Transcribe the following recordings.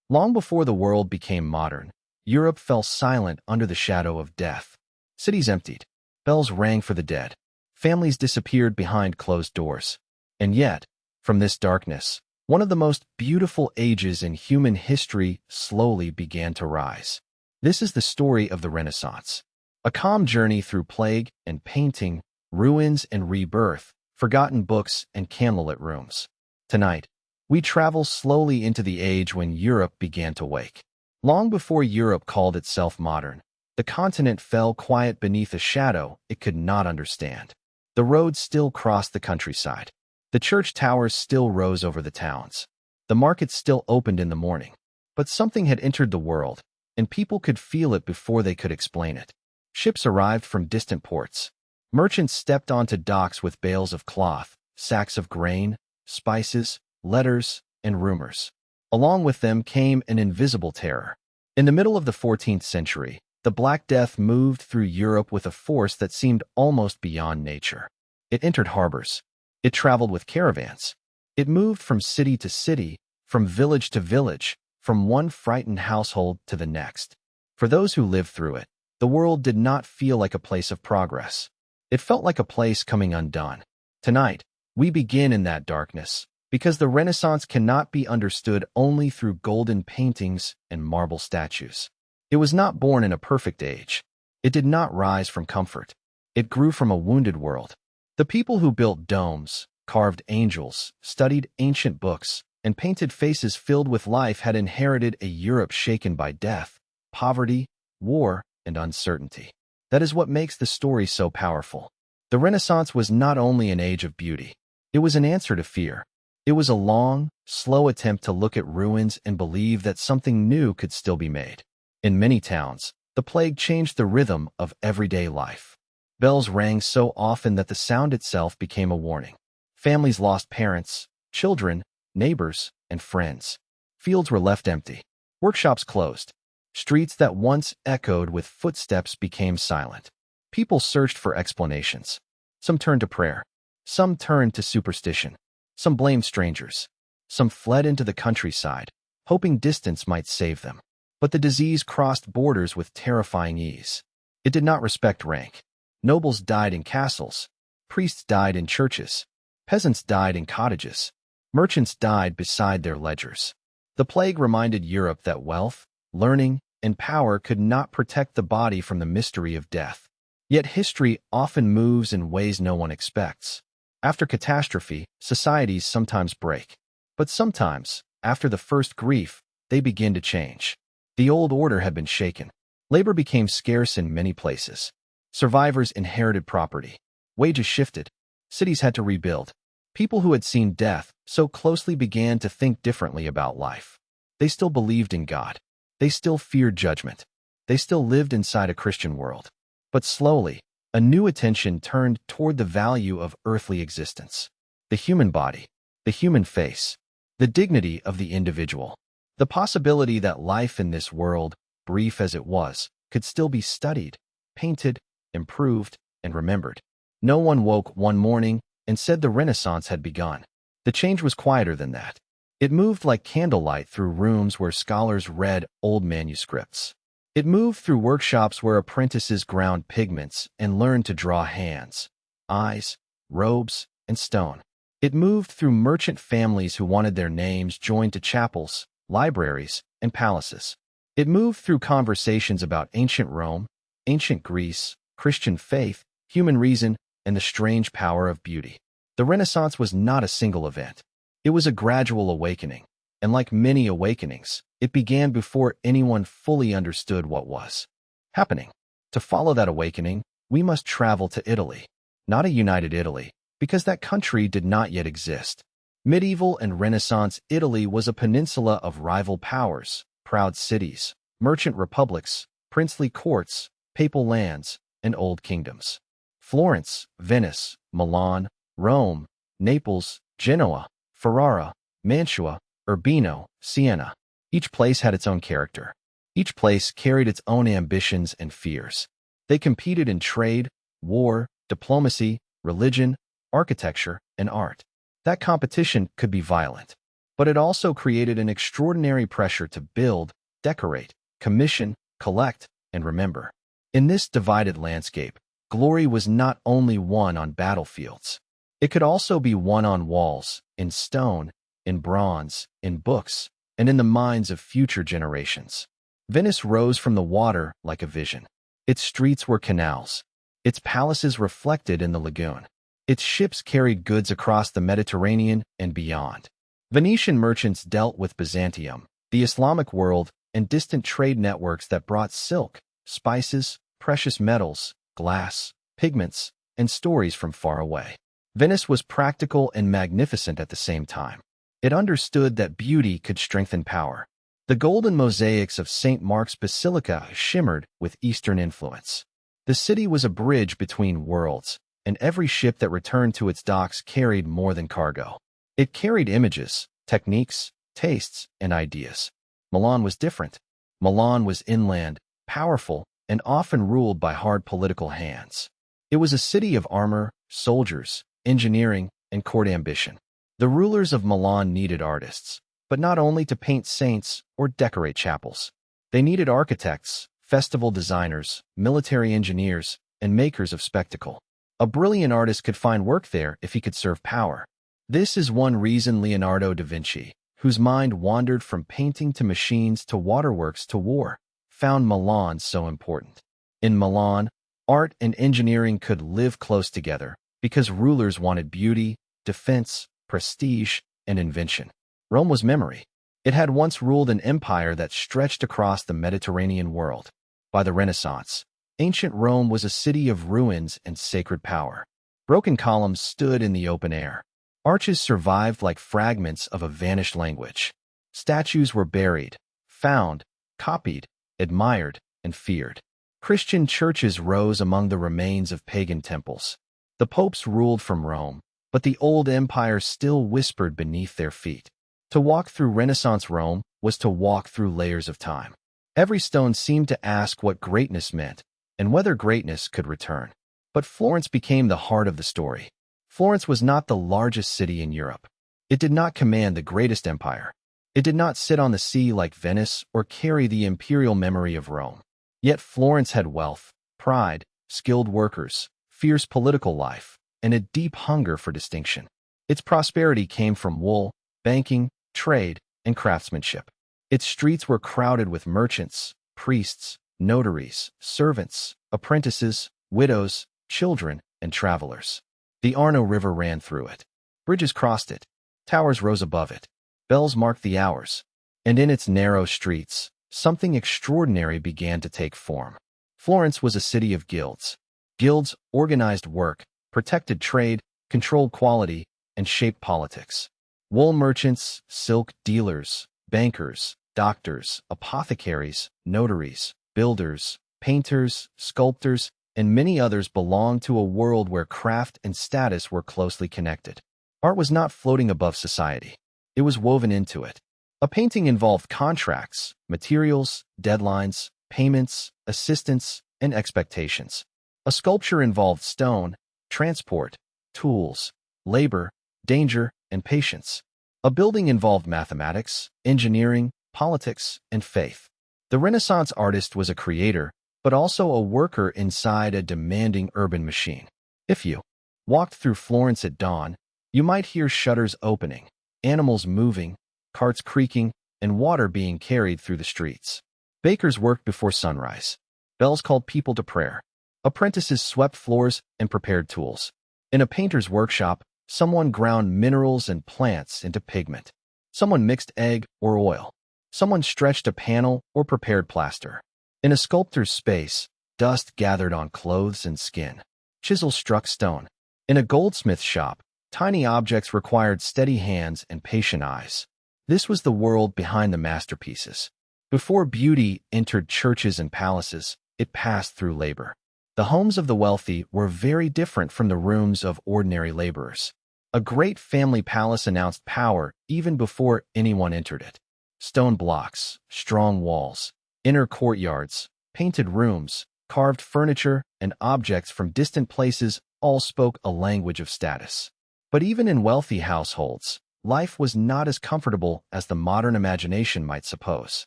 Long before the world became modern, Europe fell silent under the shadow of death. Cities emptied. Bells rang for the dead. Families disappeared behind closed doors. And yet, from this darkness, one of the most beautiful ages in human history slowly began to rise. This is the story of the Renaissance. A calm journey through plague and painting, ruins and rebirth, forgotten books and candlelit rooms. Tonight, we travel slowly into the age when Europe began to wake. Long before Europe called itself modern, the continent fell quiet beneath a shadow it could not understand. The roads still crossed the countryside. The church towers still rose over the towns. The markets still opened in the morning. But something had entered the world, and people could feel it before they could explain it. Ships arrived from distant ports. Merchants stepped onto docks with bales of cloth, sacks of grain, spices, letters, and rumors. Along with them came an invisible terror. In the middle of the 14th century, the Black Death moved through Europe with a force that seemed almost beyond nature. It entered harbors. It traveled with caravans. It moved from city to city, from village to village, from one frightened household to the next. For those who lived through it, the world did not feel like a place of progress. It felt like a place coming undone. Tonight, we begin in that darkness, because the Renaissance cannot be understood only through golden paintings and marble statues. It was not born in a perfect age. It did not rise from comfort. It grew from a wounded world. The people who built domes, carved angels, studied ancient books, and painted faces filled with life had inherited a Europe shaken by death, poverty, war, and uncertainty. That is what makes the story so powerful. The Renaissance was not only an age of beauty. It was an answer to fear. It was a long, slow attempt to look at ruins and believe that something new could still be made. In many towns, the plague changed the rhythm of everyday life. Bells rang so often that the sound itself became a warning. Families lost parents, children, neighbors, and friends. Fields were left empty. Workshops closed. Streets that once echoed with footsteps became silent. People searched for explanations. Some turned to prayer. Some turned to superstition. Some blamed strangers. Some fled into the countryside, hoping distance might save them. But the disease crossed borders with terrifying ease. It did not respect rank. Nobles died in castles. Priests died in churches. Peasants died in cottages. Merchants died beside their ledgers. The plague reminded Europe that wealth, learning, and power could not protect the body from the mystery of death. Yet history often moves in ways no one expects. After catastrophe, societies sometimes break. But sometimes, after the first grief, they begin to change. The old order had been shaken. Labor became scarce in many places. Survivors inherited property. Wages shifted. Cities had to rebuild. People who had seen death so closely began to think differently about life. They still believed in God. They still feared judgment. They still lived inside a Christian world. But slowly, a new attention turned toward the value of earthly existence. The human body, the human face, the dignity of the individual. The possibility that life in this world, brief as it was, could still be studied, painted, improved, and remembered. No one woke one morning and said the Renaissance had begun. The change was quieter than that. It moved like candlelight through rooms where scholars read old manuscripts. It moved through workshops where apprentices ground pigments and learned to draw hands, eyes, robes, and stone. It moved through merchant families who wanted their names joined to chapels, libraries, and palaces. It moved through conversations about ancient Rome, ancient Greece, Christian faith, human reason, and the strange power of beauty. The Renaissance was not a single event. It was a gradual awakening, and like many awakenings, it began before anyone fully understood what was happening. To follow that awakening, we must travel to Italy. Not a united Italy, because that country did not yet exist. Medieval and Renaissance Italy was a peninsula of rival powers, proud cities, merchant republics, princely courts, papal lands, and old kingdoms. Florence, Venice, Milan, Rome, Naples, Genoa, Ferrara, Mantua, Urbino, Siena. Each place had its own character. Each place carried its own ambitions and fears. They competed in trade, war, diplomacy, religion, architecture, and art. That competition could be violent. But it also created an extraordinary pressure to build, decorate, commission, collect, and remember. In this divided landscape, glory was not only won on battlefields. It could also be won on walls, in stone, in bronze, in books, and in the minds of future generations. Venice rose from the water like a vision. Its streets were canals. Its palaces reflected in the lagoon. Its ships carried goods across the Mediterranean and beyond. Venetian merchants dealt with Byzantium, the Islamic world, and distant trade networks that brought silk, spices, precious metals, glass, pigments, and stories from far away. Venice was practical and magnificent at the same time. It understood that beauty could strengthen power. The golden mosaics of St. Mark's Basilica shimmered with Eastern influence. The city was a bridge between worlds, and every ship that returned to its docks carried more than cargo. It carried images, techniques, tastes, and ideas. Milan was different. Milan was inland, powerful, and often ruled by hard political hands. It was a city of armor, soldiers, engineering, and court ambition. The rulers of Milan needed artists, but not only to paint saints or decorate chapels. They needed architects, festival designers, military engineers, and makers of spectacle. A brilliant artist could find work there if he could serve power. This is one reason Leonardo da Vinci, whose mind wandered from painting to machines to waterworks to war, found Milan so important. In Milan, art and engineering could live close together because rulers wanted beauty, defense, prestige, and invention. Rome was memory. It had once ruled an empire that stretched across the Mediterranean world. By the Renaissance, ancient Rome was a city of ruins and sacred power. Broken columns stood in the open air. Arches survived like fragments of a vanished language. Statues were buried, found, copied, admired, and feared. Christian churches rose among the remains of pagan temples. The popes ruled from Rome, but the old empire still whispered beneath their feet. To walk through Renaissance Rome was to walk through layers of time. Every stone seemed to ask what greatness meant and whether greatness could return. But Florence became the heart of the story. Florence was not the largest city in Europe. It did not command the greatest empire. It did not sit on the sea like Venice or carry the imperial memory of Rome. Yet Florence had wealth, pride, skilled workers, fierce political life, and a deep hunger for distinction. Its prosperity came from wool, banking, trade, and craftsmanship. Its streets were crowded with merchants, priests, notaries, servants, apprentices, widows, children, and travelers. The Arno River ran through it. Bridges crossed it. Towers rose above it. Bells marked the hours. And in its narrow streets, something extraordinary began to take form. Florence was a city of guilds. Guilds organized work, protected trade, controlled quality, and shaped politics. Wool merchants, silk dealers, bankers, doctors, apothecaries, notaries, builders, painters, sculptors, and many others belonged to a world where craft and status were closely connected. Art was not floating above society. It was woven into it. A painting involved contracts, materials, deadlines, payments, assistance, and expectations. A sculpture involved stone, transport, tools, labor, danger, and patience. A building involved mathematics, engineering, politics, and faith. The Renaissance artist was a creator, but also a worker inside a demanding urban machine. If you walked through Florence at dawn, you might hear shutters opening, animals moving, carts creaking, and water being carried through the streets. Bakers worked before sunrise. Bells called people to prayer. Apprentices swept floors and prepared tools. In a painter's workshop, someone ground minerals and plants into pigment. Someone mixed egg or oil. Someone stretched a panel or prepared plaster. In a sculptor's space, dust gathered on clothes and skin. Chisels struck stone. In a goldsmith's shop, tiny objects required steady hands and patient eyes. This was the world behind the masterpieces. Before beauty entered churches and palaces, it passed through labor. The homes of the wealthy were very different from the rooms of ordinary laborers. A great family palace announced power even before anyone entered it. Stone blocks, strong walls, inner courtyards, painted rooms, carved furniture, and objects from distant places all spoke a language of status. But even in wealthy households, life was not as comfortable as the modern imagination might suppose.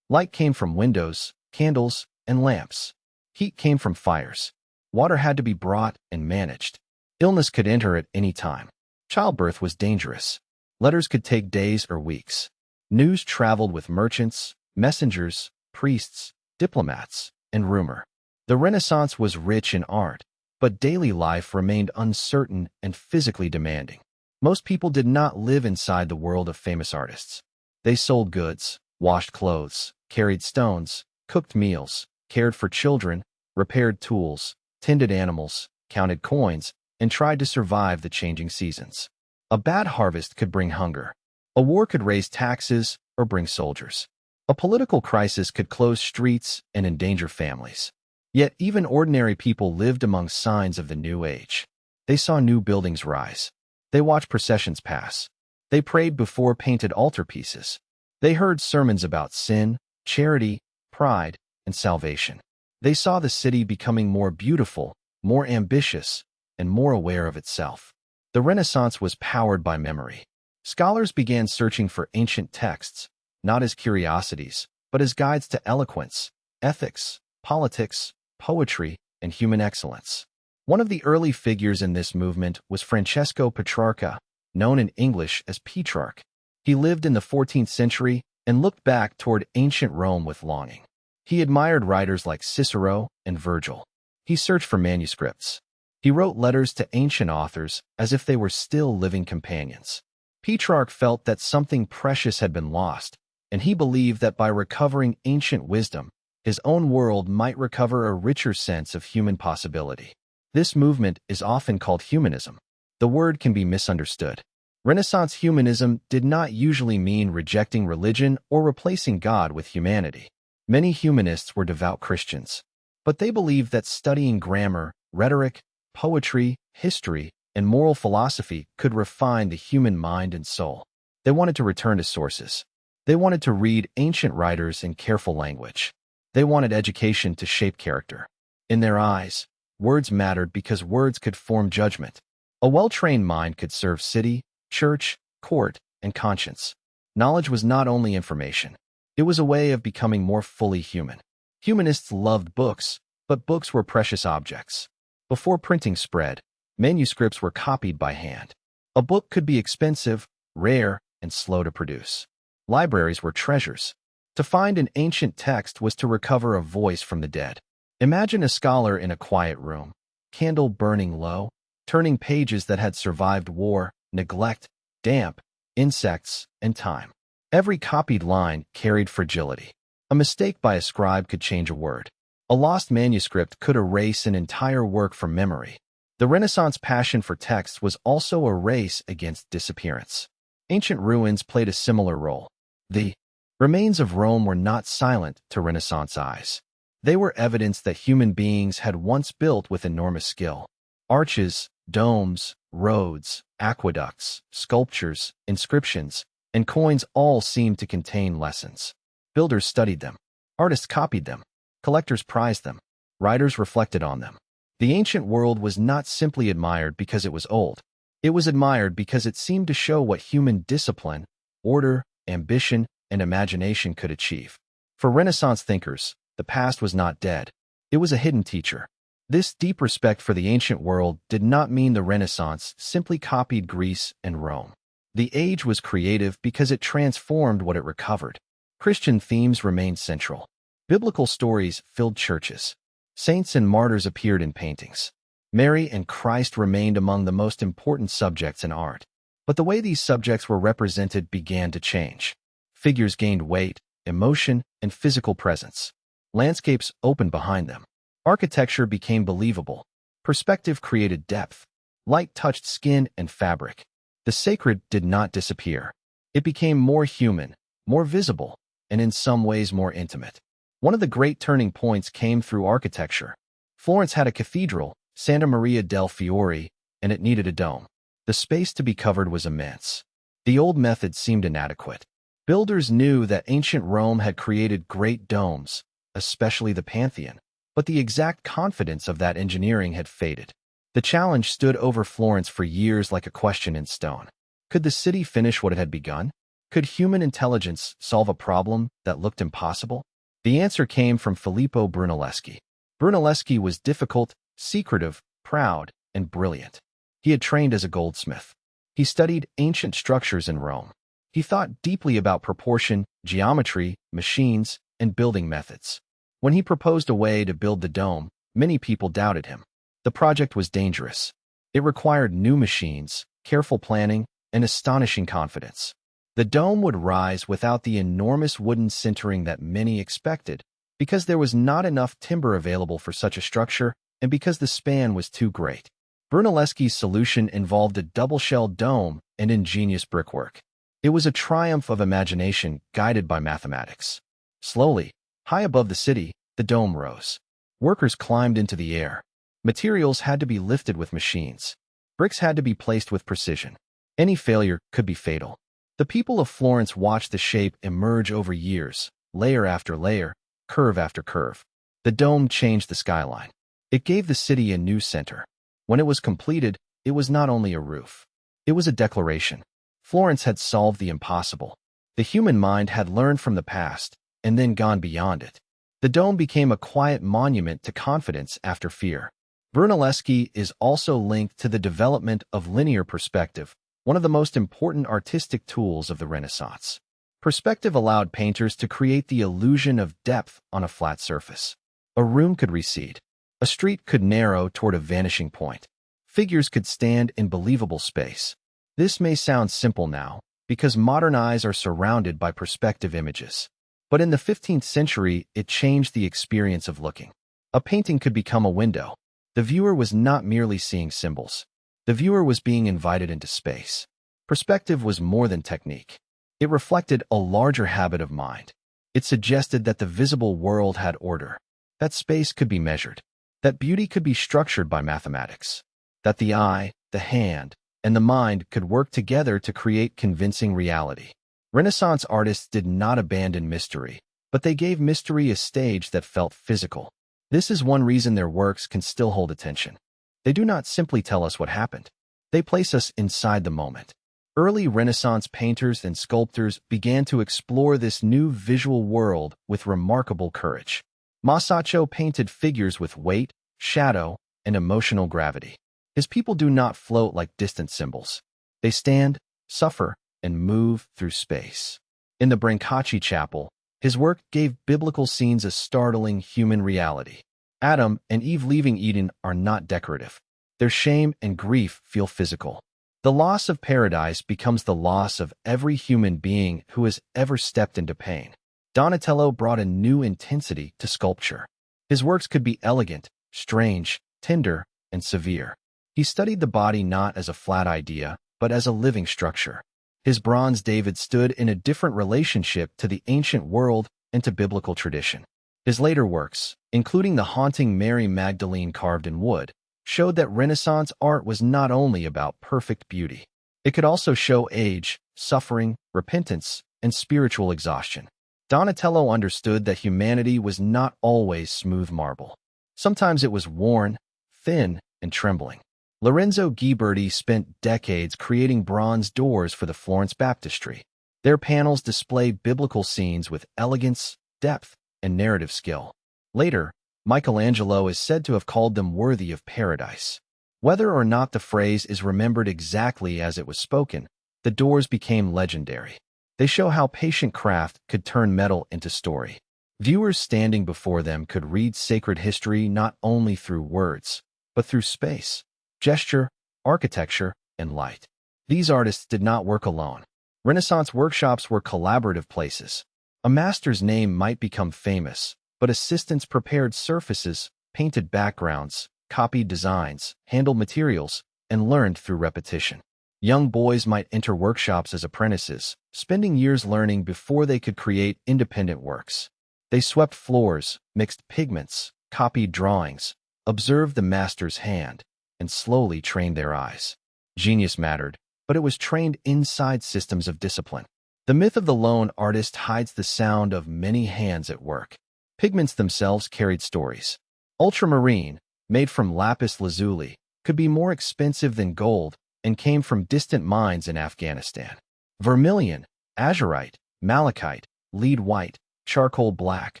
Light came from windows, candles, and lamps. Heat came from fires. Water had to be brought and managed. Illness could enter at any time. Childbirth was dangerous. Letters could take days or weeks. News traveled with merchants, messengers, priests, diplomats, and rumor. The Renaissance was rich in art, but daily life remained uncertain and physically demanding. Most people did not live inside the world of famous artists. They sold goods, washed clothes, carried stones, cooked meals, cared for children, repaired tools, tended animals, counted coins, and tried to survive the changing seasons. A bad harvest could bring hunger. A war could raise taxes or bring soldiers. A political crisis could close streets and endanger families. Yet even ordinary people lived among signs of the new age. They saw new buildings rise. They watched processions pass. They prayed before painted altarpieces. They heard sermons about sin, charity, pride, and salvation. They saw the city becoming more beautiful, more ambitious, and more aware of itself. The Renaissance was powered by memory. Scholars began searching for ancient texts, not as curiosities, but as guides to eloquence, ethics, politics, poetry, and human excellence. One of the early figures in this movement was Francesco Petrarca, known in English as Petrarch. He lived in the 14th century and looked back toward ancient Rome with longing. He admired writers like Cicero and Virgil. He searched for manuscripts. He wrote letters to ancient authors as if they were still living companions. Petrarch felt that something precious had been lost, and he believed that by recovering ancient wisdom, his own world might recover a richer sense of human possibility. This movement is often called humanism. The word can be misunderstood. Renaissance humanism did not usually mean rejecting religion or replacing God with humanity. Many humanists were devout Christians, but they believed that studying grammar, rhetoric, poetry, history, and moral philosophy could refine the human mind and soul. They wanted to return to sources. They wanted to read ancient writers in careful language. They wanted education to shape character. In their eyes, words mattered because words could form judgment. A well-trained mind could serve city, church, court, and conscience. Knowledge was not only information. It was a way of becoming more fully human. Humanists loved books, but books were precious objects. Before printing spread, manuscripts were copied by hand. A book could be expensive, rare, and slow to produce. Libraries were treasures. To find an ancient text was to recover a voice from the dead. Imagine a scholar in a quiet room, candle burning low, turning pages that had survived war, neglect, damp, insects, and time. Every copied line carried fragility. A mistake by a scribe could change a word. A lost manuscript could erase an entire work from memory. The Renaissance passion for text was also a race against disappearance. Ancient ruins played a similar role. The remains of Rome were not silent to Renaissance eyes. They were evidence that human beings had once built with enormous skill. Arches, domes, roads, aqueducts, sculptures, inscriptions, and coins all seemed to contain lessons. Builders studied them. Artists copied them. Collectors prized them. Writers reflected on them. The ancient world was not simply admired because it was old. It was admired because it seemed to show what human discipline, order, ambition, and imagination could achieve. For Renaissance thinkers, the past was not dead. It was a hidden teacher. This deep respect for the ancient world did not mean the Renaissance simply copied Greece and Rome. The age was creative because it transformed what it recovered. Christian themes remained central. Biblical stories filled churches. Saints and martyrs appeared in paintings. Mary and Christ remained among the most important subjects in art. But the way these subjects were represented began to change. Figures gained weight, emotion, and physical presence. Landscapes opened behind them. Architecture became believable. Perspective created depth. Light touched skin and fabric. The sacred did not disappear. It became more human, more visible, and in some ways more intimate. One of the great turning points came through architecture. Florence had a cathedral, Santa Maria del Fiore, and it needed a dome. The space to be covered was immense. The old method seemed inadequate. Builders knew that ancient Rome had created great domes, especially the Pantheon, but the exact confidence of that engineering had faded. The challenge stood over Florence for years like a question in stone. Could the city finish what it had begun? Could human intelligence solve a problem that looked impossible? The answer came from Filippo Brunelleschi. Brunelleschi was difficult, secretive, proud, and brilliant. He had trained as a goldsmith. He studied ancient structures in Rome. He thought deeply about proportion, geometry, machines, and building methods. When he proposed a way to build the dome, many people doubted him. The project was dangerous. It required new machines, careful planning, and astonishing confidence. The dome would rise without the enormous wooden sintering that many expected, because there was not enough timber available for such a structure and because the span was too great. Brunelleschi's solution involved a double-shell dome and ingenious brickwork. It was a triumph of imagination guided by mathematics. Slowly, high above the city, the dome rose. Workers climbed into the air. Materials had to be lifted with machines. Bricks had to be placed with precision. Any failure could be fatal. The people of Florence watched the shape emerge over years, layer after layer, curve after curve. The dome changed the skyline. It gave the city a new center. When it was completed, it was not only a roof. It was a declaration. Florence had solved the impossible. The human mind had learned from the past and then gone beyond it. The dome became a quiet monument to confidence after fear. Brunelleschi is also linked to the development of linear perspective, one of the most important artistic tools of the Renaissance. Perspective allowed painters to create the illusion of depth on a flat surface. A room could recede. A street could narrow toward a vanishing point. Figures could stand in believable space. This may sound simple now, because modern eyes are surrounded by perspective images. But in the 15th century, it changed the experience of looking. A painting could become a window. The viewer was not merely seeing symbols. The viewer was being invited into space. Perspective was more than technique. It reflected a larger habit of mind. It suggested that the visible world had order, that space could be measured, that beauty could be structured by mathematics, that the eye, the hand, and the mind could work together to create convincing reality. Renaissance artists did not abandon mystery, but they gave mystery a stage that felt physical. This is one reason their works can still hold attention. They do not simply tell us what happened. They place us inside the moment. Early Renaissance painters and sculptors began to explore this new visual world with remarkable courage. Masaccio painted figures with weight, shadow, and emotional gravity. His people do not float like distant symbols. They stand, suffer, and move through space. In the Brancacci Chapel, his work gave biblical scenes a startling human reality. Adam and Eve leaving Eden are not decorative. Their shame and grief feel physical. The loss of paradise becomes the loss of every human being who has ever stepped into pain. Donatello brought a new intensity to sculpture. His works could be elegant, strange, tender, and severe. He studied the body not as a flat idea, but as a living structure. His bronze David stood in a different relationship to the ancient world and to biblical tradition. His later works, including the haunting Mary Magdalene carved in wood, showed that Renaissance art was not only about perfect beauty. It could also show age, suffering, repentance, and spiritual exhaustion. Donatello understood that humanity was not always smooth marble. Sometimes it was worn, thin, and trembling. Lorenzo Ghiberti spent decades creating bronze doors for the Florence baptistry. Their panels display biblical scenes with elegance, depth, and narrative skill. Later, Michelangelo is said to have called them worthy of paradise. Whether or not the phrase is remembered exactly as it was spoken, the doors became legendary. They show how patient craft could turn metal into story. Viewers standing before them could read sacred history not only through words, but through space, gesture, architecture, and light. These artists did not work alone. Renaissance workshops were collaborative places. A master's name might become famous, but assistants prepared surfaces, painted backgrounds, copied designs, handled materials, and learned through repetition. Young boys might enter workshops as apprentices, spending years learning before they could create independent works. They swept floors, mixed pigments, copied drawings, observed the master's hand, and slowly trained their eyes. Genius mattered, but it was trained inside systems of discipline. The myth of the lone artist hides the sound of many hands at work. Pigments themselves carried stories. Ultramarine, made from lapis lazuli, could be more expensive than gold, and came from distant mines in Afghanistan. Vermilion, azurite, malachite, lead white, charcoal black,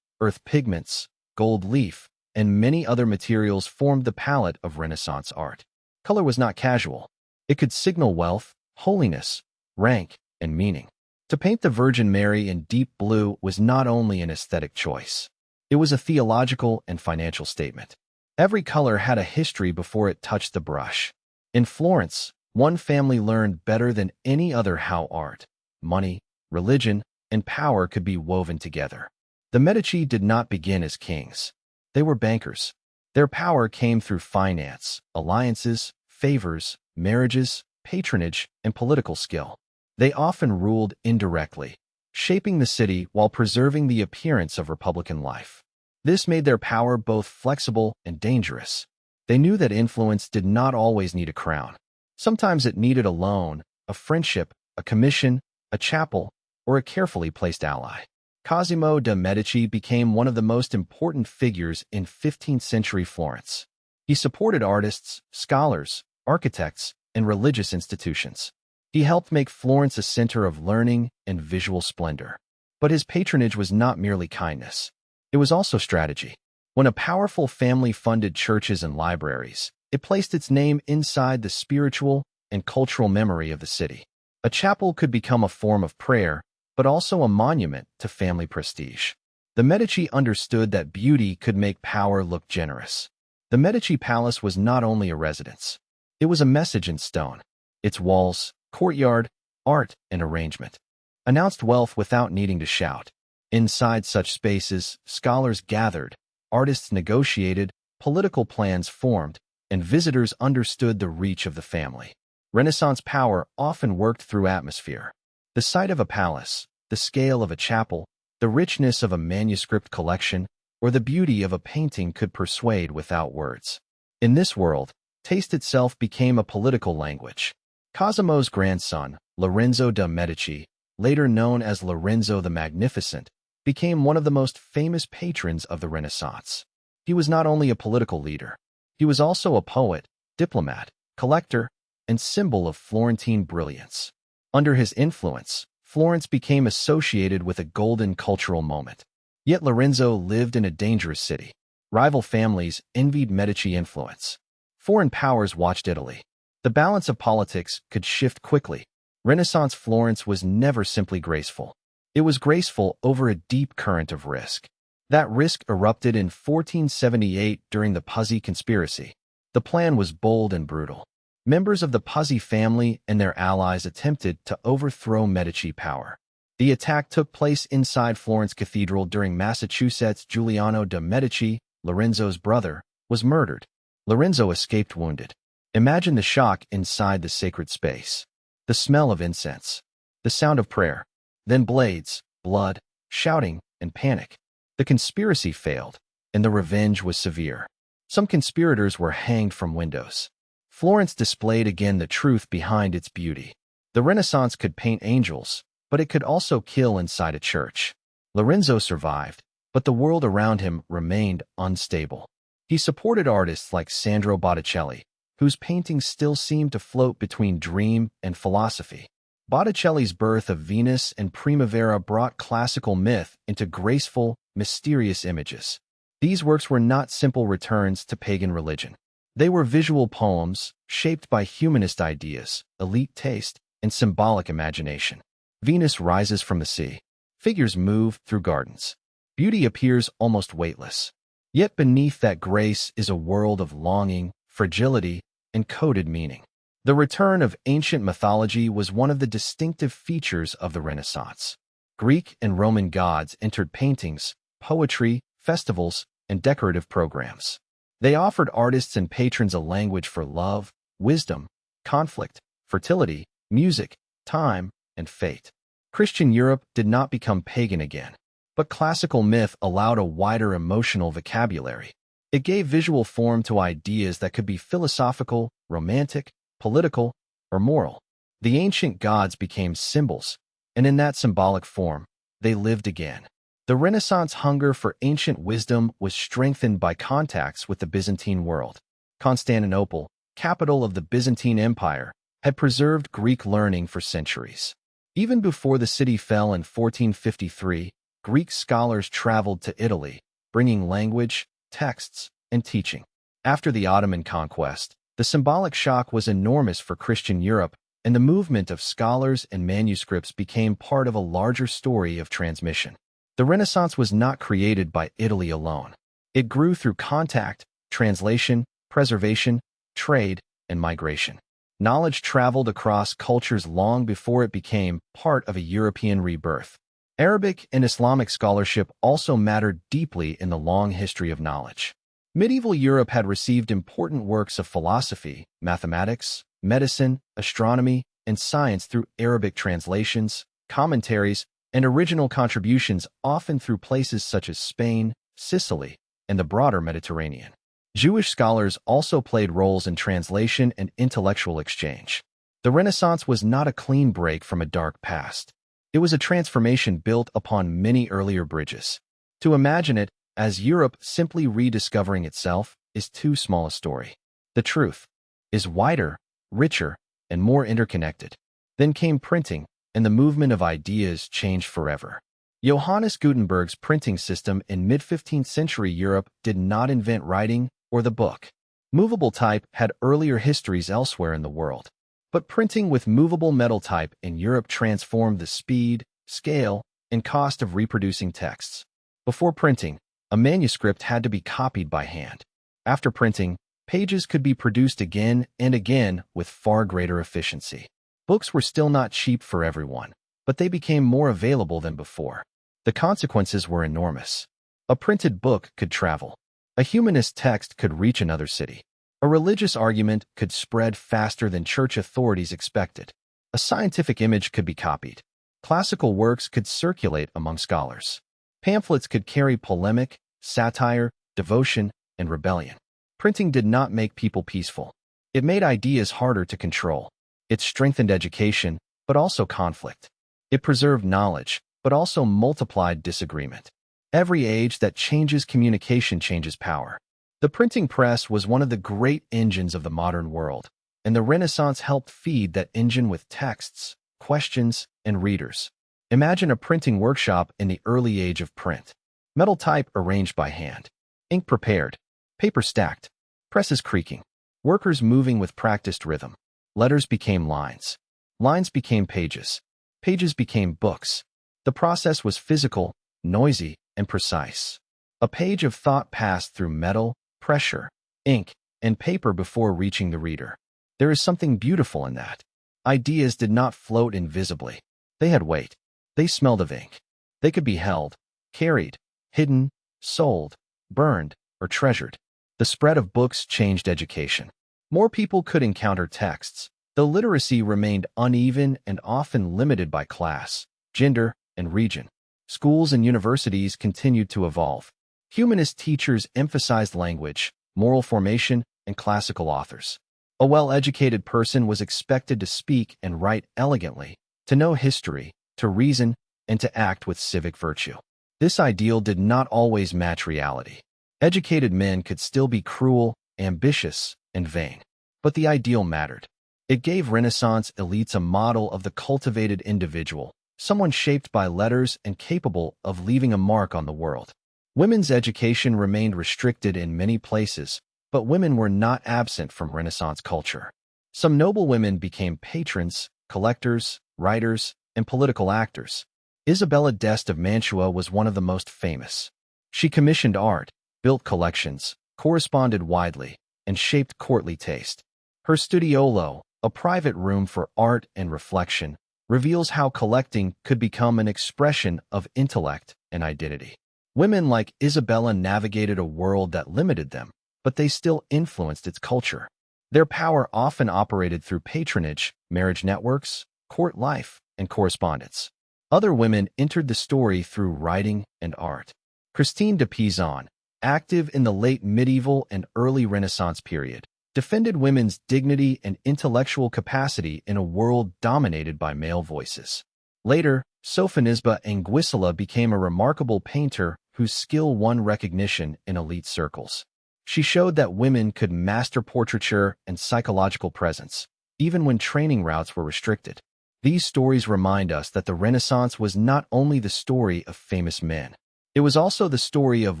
earth pigments, gold leaf, and many other materials formed the palette of Renaissance art. Color was not casual. It could signal wealth, holiness, rank, and meaning. To paint the Virgin Mary in deep blue was not only an aesthetic choice. It was a theological and financial statement. Every color had a history before it touched the brush. In Florence, one family learned better than any other how art, money, religion, and power could be woven together. The Medici did not begin as kings. They were bankers. Their power came through finance, alliances, favors, marriages, patronage, and political skill. They often ruled indirectly, shaping the city while preserving the appearance of republican life. This made their power both flexible and dangerous. They knew that influence did not always need a crown. Sometimes it needed a loan, a friendship, a commission, a chapel, or a carefully placed ally. Cosimo de' Medici became one of the most important figures in 15th century Florence. He supported artists, scholars, architects, and religious institutions. He helped make Florence a center of learning and visual splendor. But his patronage was not merely kindness. It was also strategy. When a powerful family funded churches and libraries, it placed its name inside the spiritual and cultural memory of the city. A chapel could become a form of prayer, but also a monument to family prestige. The Medici understood that beauty could make power look generous. The Medici Palace was not only a residence. It was a message in stone. Its walls, courtyard, art, and arrangement announced wealth without needing to shout. Inside such spaces, scholars gathered, artists negotiated, political plans formed, and visitors understood the reach of the family. Renaissance power often worked through atmosphere. The sight of a palace, the scale of a chapel, the richness of a manuscript collection, or the beauty of a painting could persuade without words. In this world, taste itself became a political language. Cosimo's grandson, Lorenzo de' Medici, later known as Lorenzo the Magnificent, became one of the most famous patrons of the Renaissance. He was not only a political leader, he was also a poet, diplomat, collector, and symbol of Florentine brilliance. Under his influence, Florence became associated with a golden cultural moment. Yet Lorenzo lived in a dangerous city. Rival families envied Medici influence. Foreign powers watched Italy. The balance of politics could shift quickly. Renaissance Florence was never simply graceful. It was graceful over a deep current of risk. That risk erupted in 1478 during the Puzzi conspiracy. The plan was bold and brutal. Members of the Puzzi family and their allies attempted to overthrow Medici power. The attack took place inside Florence Cathedral during Massachusetts. Giuliano de' Medici, Lorenzo's brother, was murdered. Lorenzo escaped wounded. Imagine the shock inside the sacred space. The smell of incense. The sound of prayer. Then blades, blood, shouting, and panic. The conspiracy failed, and the revenge was severe. Some conspirators were hanged from windows. Florence displayed again the truth behind its beauty. The Renaissance could paint angels, but it could also kill inside a church. Lorenzo survived, but the world around him remained unstable. He supported artists like Sandro Botticelli, whose paintings still seemed to float between dream and philosophy. Botticelli's Birth of Venus and Primavera brought classical myth into graceful, mysterious images. These works were not simple returns to pagan religion. They were visual poems, shaped by humanist ideas, elite taste, and symbolic imagination. Venus rises from the sea. Figures move through gardens. Beauty appears almost weightless. Yet beneath that grace is a world of longing, fragility, and coded meaning. The return of ancient mythology was one of the distinctive features of the Renaissance. Greek and Roman gods entered paintings, poetry, festivals, and decorative programs. They offered artists and patrons a language for love, wisdom, conflict, fertility, music, time, and fate. Christian Europe did not become pagan again, but classical myth allowed a wider emotional vocabulary. It gave visual form to ideas that could be philosophical, romantic, political, or moral. The ancient gods became symbols, and in that symbolic form, they lived again. The Renaissance hunger for ancient wisdom was strengthened by contacts with the Byzantine world. Constantinople, capital of the Byzantine Empire, had preserved Greek learning for centuries. Even before the city fell in 1453, Greek scholars traveled to Italy, bringing language, texts, and teaching. After the Ottoman conquest, the symbolic shock was enormous for Christian Europe, and the movement of scholars and manuscripts became part of a larger story of transmission. The Renaissance was not created by Italy alone. It grew through contact, translation, preservation, trade, and migration. Knowledge traveled across cultures long before it became part of a European rebirth. Arabic and Islamic scholarship also mattered deeply in the long history of knowledge. Medieval Europe had received important works of philosophy, mathematics, medicine, astronomy, and science through Arabic translations, commentaries, and original contributions, often through places such as Spain, Sicily, and the broader Mediterranean. Jewish scholars also played roles in translation and intellectual exchange. The Renaissance was not a clean break from a dark past. It was a transformation built upon many earlier bridges. To imagine it as Europe simply rediscovering itself is too small a story. The truth is wider, richer, and more interconnected. Then came printing, and the movement of ideas changed forever. Johannes Gutenberg's printing system in mid-15th century Europe did not invent writing or the book. Movable type had earlier histories elsewhere in the world. But printing with movable metal type in Europe transformed the speed, scale, and cost of reproducing texts. Before printing, a manuscript had to be copied by hand. After printing, pages could be produced again and again with far greater efficiency. Books were still not cheap for everyone, but they became more available than before. The consequences were enormous. A printed book could travel. A humanist text could reach another city. A religious argument could spread faster than church authorities expected. A scientific image could be copied. Classical works could circulate among scholars. Pamphlets could carry polemic, satire, devotion, and rebellion. Printing did not make people peaceful. It made ideas harder to control. It strengthened education, but also conflict. It preserved knowledge, but also multiplied disagreement. Every age that changes communication changes power. The printing press was one of the great engines of the modern world, and the Renaissance helped feed that engine with texts, questions, and readers. Imagine a printing workshop in the early age of print. Metal type arranged by hand. Ink prepared. Paper stacked. Presses creaking. Workers moving with practiced rhythm. Letters became lines. Lines became pages. Pages became books. The process was physical, noisy, and precise. A page of thought passed through metal, pressure, ink, and paper before reaching the reader. There is something beautiful in that. Ideas did not float invisibly. They had weight. They smelled of ink. They could be held, carried, hidden, sold, burned, or treasured. The spread of books changed education. More people could encounter texts, though literacy remained uneven and often limited by class, gender, and region. Schools and universities continued to evolve. Humanist teachers emphasized language, moral formation, and classical authors. A well-educated person was expected to speak and write elegantly, to know history, to reason, and to act with civic virtue. This ideal did not always match reality. Educated men could still be cruel, ambitious, and vain. But the ideal mattered. It gave Renaissance elites a model of the cultivated individual, someone shaped by letters and capable of leaving a mark on the world. Women's education remained restricted in many places, but women were not absent from Renaissance culture. Some noble women became patrons, collectors, writers, and political actors. Isabella d'Este of Mantua was one of the most famous. She commissioned art, built collections, corresponded widely, and shaped courtly taste. Her studiolo, a private room for art and reflection, reveals how collecting could become an expression of intellect and identity. Women like Isabella navigated a world that limited them, but they still influenced its culture. Their power often operated through patronage, marriage networks, court life, and correspondence. Other women entered the story through writing and art. Christine de Pizan, active in the late medieval and early Renaissance period, defended women's dignity and intellectual capacity in a world dominated by male voices. Later, Sofonisba Anguissa became a remarkable painter whose skill won recognition in elite circles. She showed that women could master portraiture and psychological presence, even when training routes were restricted. These stories remind us that the Renaissance was not only the story of famous men. It was also the story of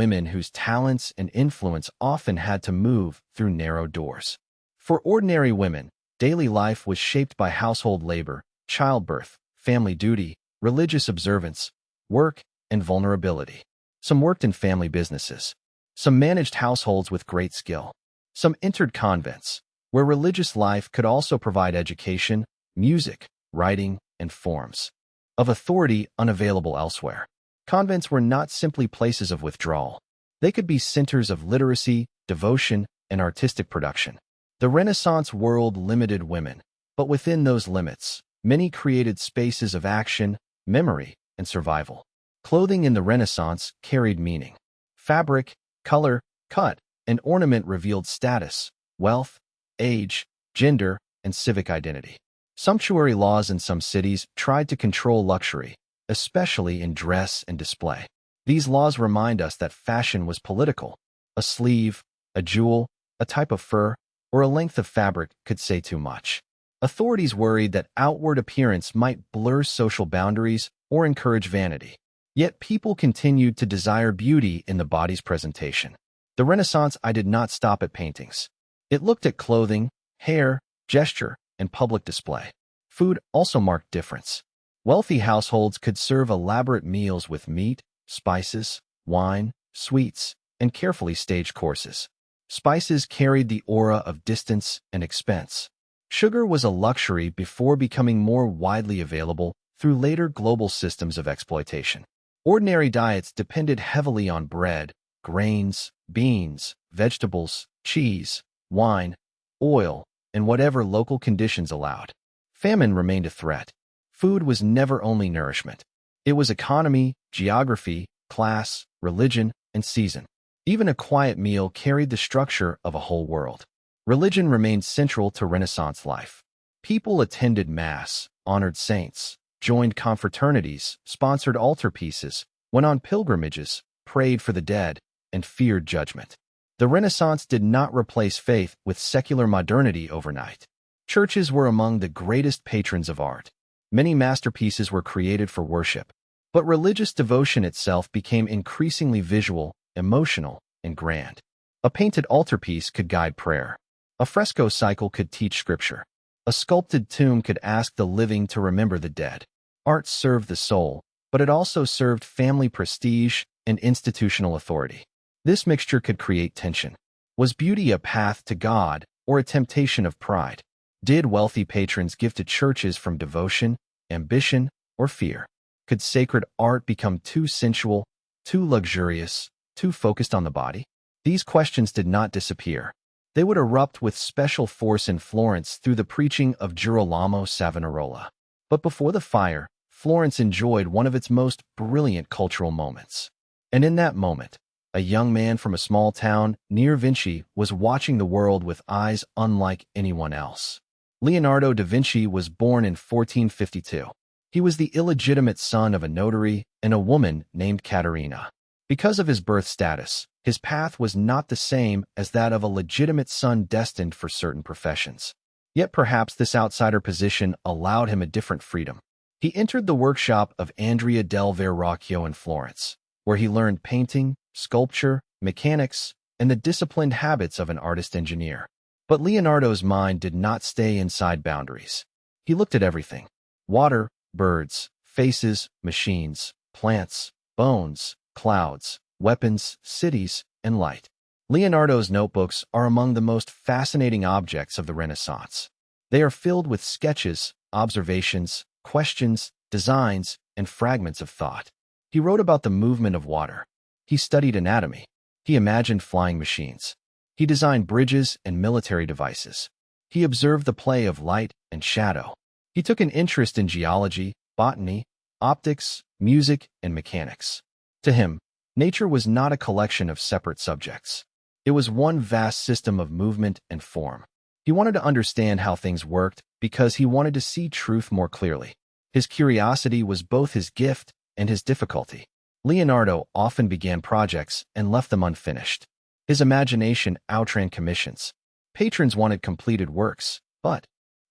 women whose talents and influence often had to move through narrow doors. For ordinary women, daily life was shaped by household labor, childbirth, family duty, religious observance, work, and vulnerability. Some worked in family businesses. Some managed households with great skill. Some entered convents, where religious life could also provide education, music, writing, and forms of authority unavailable elsewhere. Convents were not simply places of withdrawal. They could be centers of literacy, devotion, and artistic production. The Renaissance world limited women, but within those limits, many created spaces of action, memory, and survival. Clothing in the Renaissance carried meaning. Fabric, color, cut, and ornament revealed status, wealth, age, gender, and civic identity. Sumptuary laws in some cities tried to control luxury, especially in dress and display. These laws remind us that fashion was political. A sleeve, a jewel, a type of fur, or a length of fabric could say too much. Authorities worried that outward appearance might blur social boundaries or encourage vanity. Yet people continued to desire beauty in the body's presentation. The Renaissance did not stop at paintings. It looked at clothing, hair, gesture, and public display. Food also marked difference. Wealthy households could serve elaborate meals with meat, spices, wine, sweets, and carefully staged courses. Spices carried the aura of distance and expense. Sugar was a luxury before becoming more widely available through later global systems of exploitation. Ordinary diets depended heavily on bread, grains, beans, vegetables, cheese, wine, oil, and whatever local conditions allowed. Famine remained a threat. Food was never only nourishment. It was economy, geography, class, religion, and season. Even a quiet meal carried the structure of a whole world. Religion remained central to Renaissance life. People attended Mass, honored saints, joined confraternities, sponsored altarpieces, went on pilgrimages, prayed for the dead, and feared judgment. The Renaissance did not replace faith with secular modernity overnight. Churches were among the greatest patrons of art. Many masterpieces were created for worship, but religious devotion itself became increasingly visual, emotional, and grand. A painted altarpiece could guide prayer. A fresco cycle could teach scripture. A sculpted tomb could ask the living to remember the dead. Art served the soul, but it also served family prestige and institutional authority. This mixture could create tension. Was beauty a path to God or a temptation of pride? Did wealthy patrons give to churches from devotion, ambition, or fear? Could sacred art become too sensual, too luxurious, too focused on the body? These questions did not disappear. They would erupt with special force in Florence through the preaching of Girolamo Savonarola. But before the fire, Florence enjoyed one of its most brilliant cultural moments. And in that moment, a young man from a small town near Vinci was watching the world with eyes unlike anyone else. Leonardo da Vinci was born in 1452. He was the illegitimate son of a notary and a woman named Caterina. Because of his birth status, his path was not the same as that of a legitimate son destined for certain professions. Yet perhaps this outsider position allowed him a different freedom. He entered the workshop of Andrea del Verrocchio in Florence, where he learned painting, sculpture, mechanics, and the disciplined habits of an artist-engineer. But Leonardo's mind did not stay inside boundaries. He looked at everything: water, birds, faces, machines, plants, bones, clouds, weapons, cities, and light. Leonardo's notebooks are among the most fascinating objects of the Renaissance. They are filled with sketches, observations, questions, designs, and fragments of thought. He wrote about the movement of water. He studied anatomy. He imagined flying machines. He designed bridges and military devices. He observed the play of light and shadow. He took an interest in geology, botany, optics, music, and mechanics. To him, nature was not a collection of separate subjects. It was one vast system of movement and form. He wanted to understand how things worked because he wanted to see truth more clearly. His curiosity was both his gift and his difficulty. Leonardo often began projects and left them unfinished. His imagination outran commissions. Patrons wanted completed works, but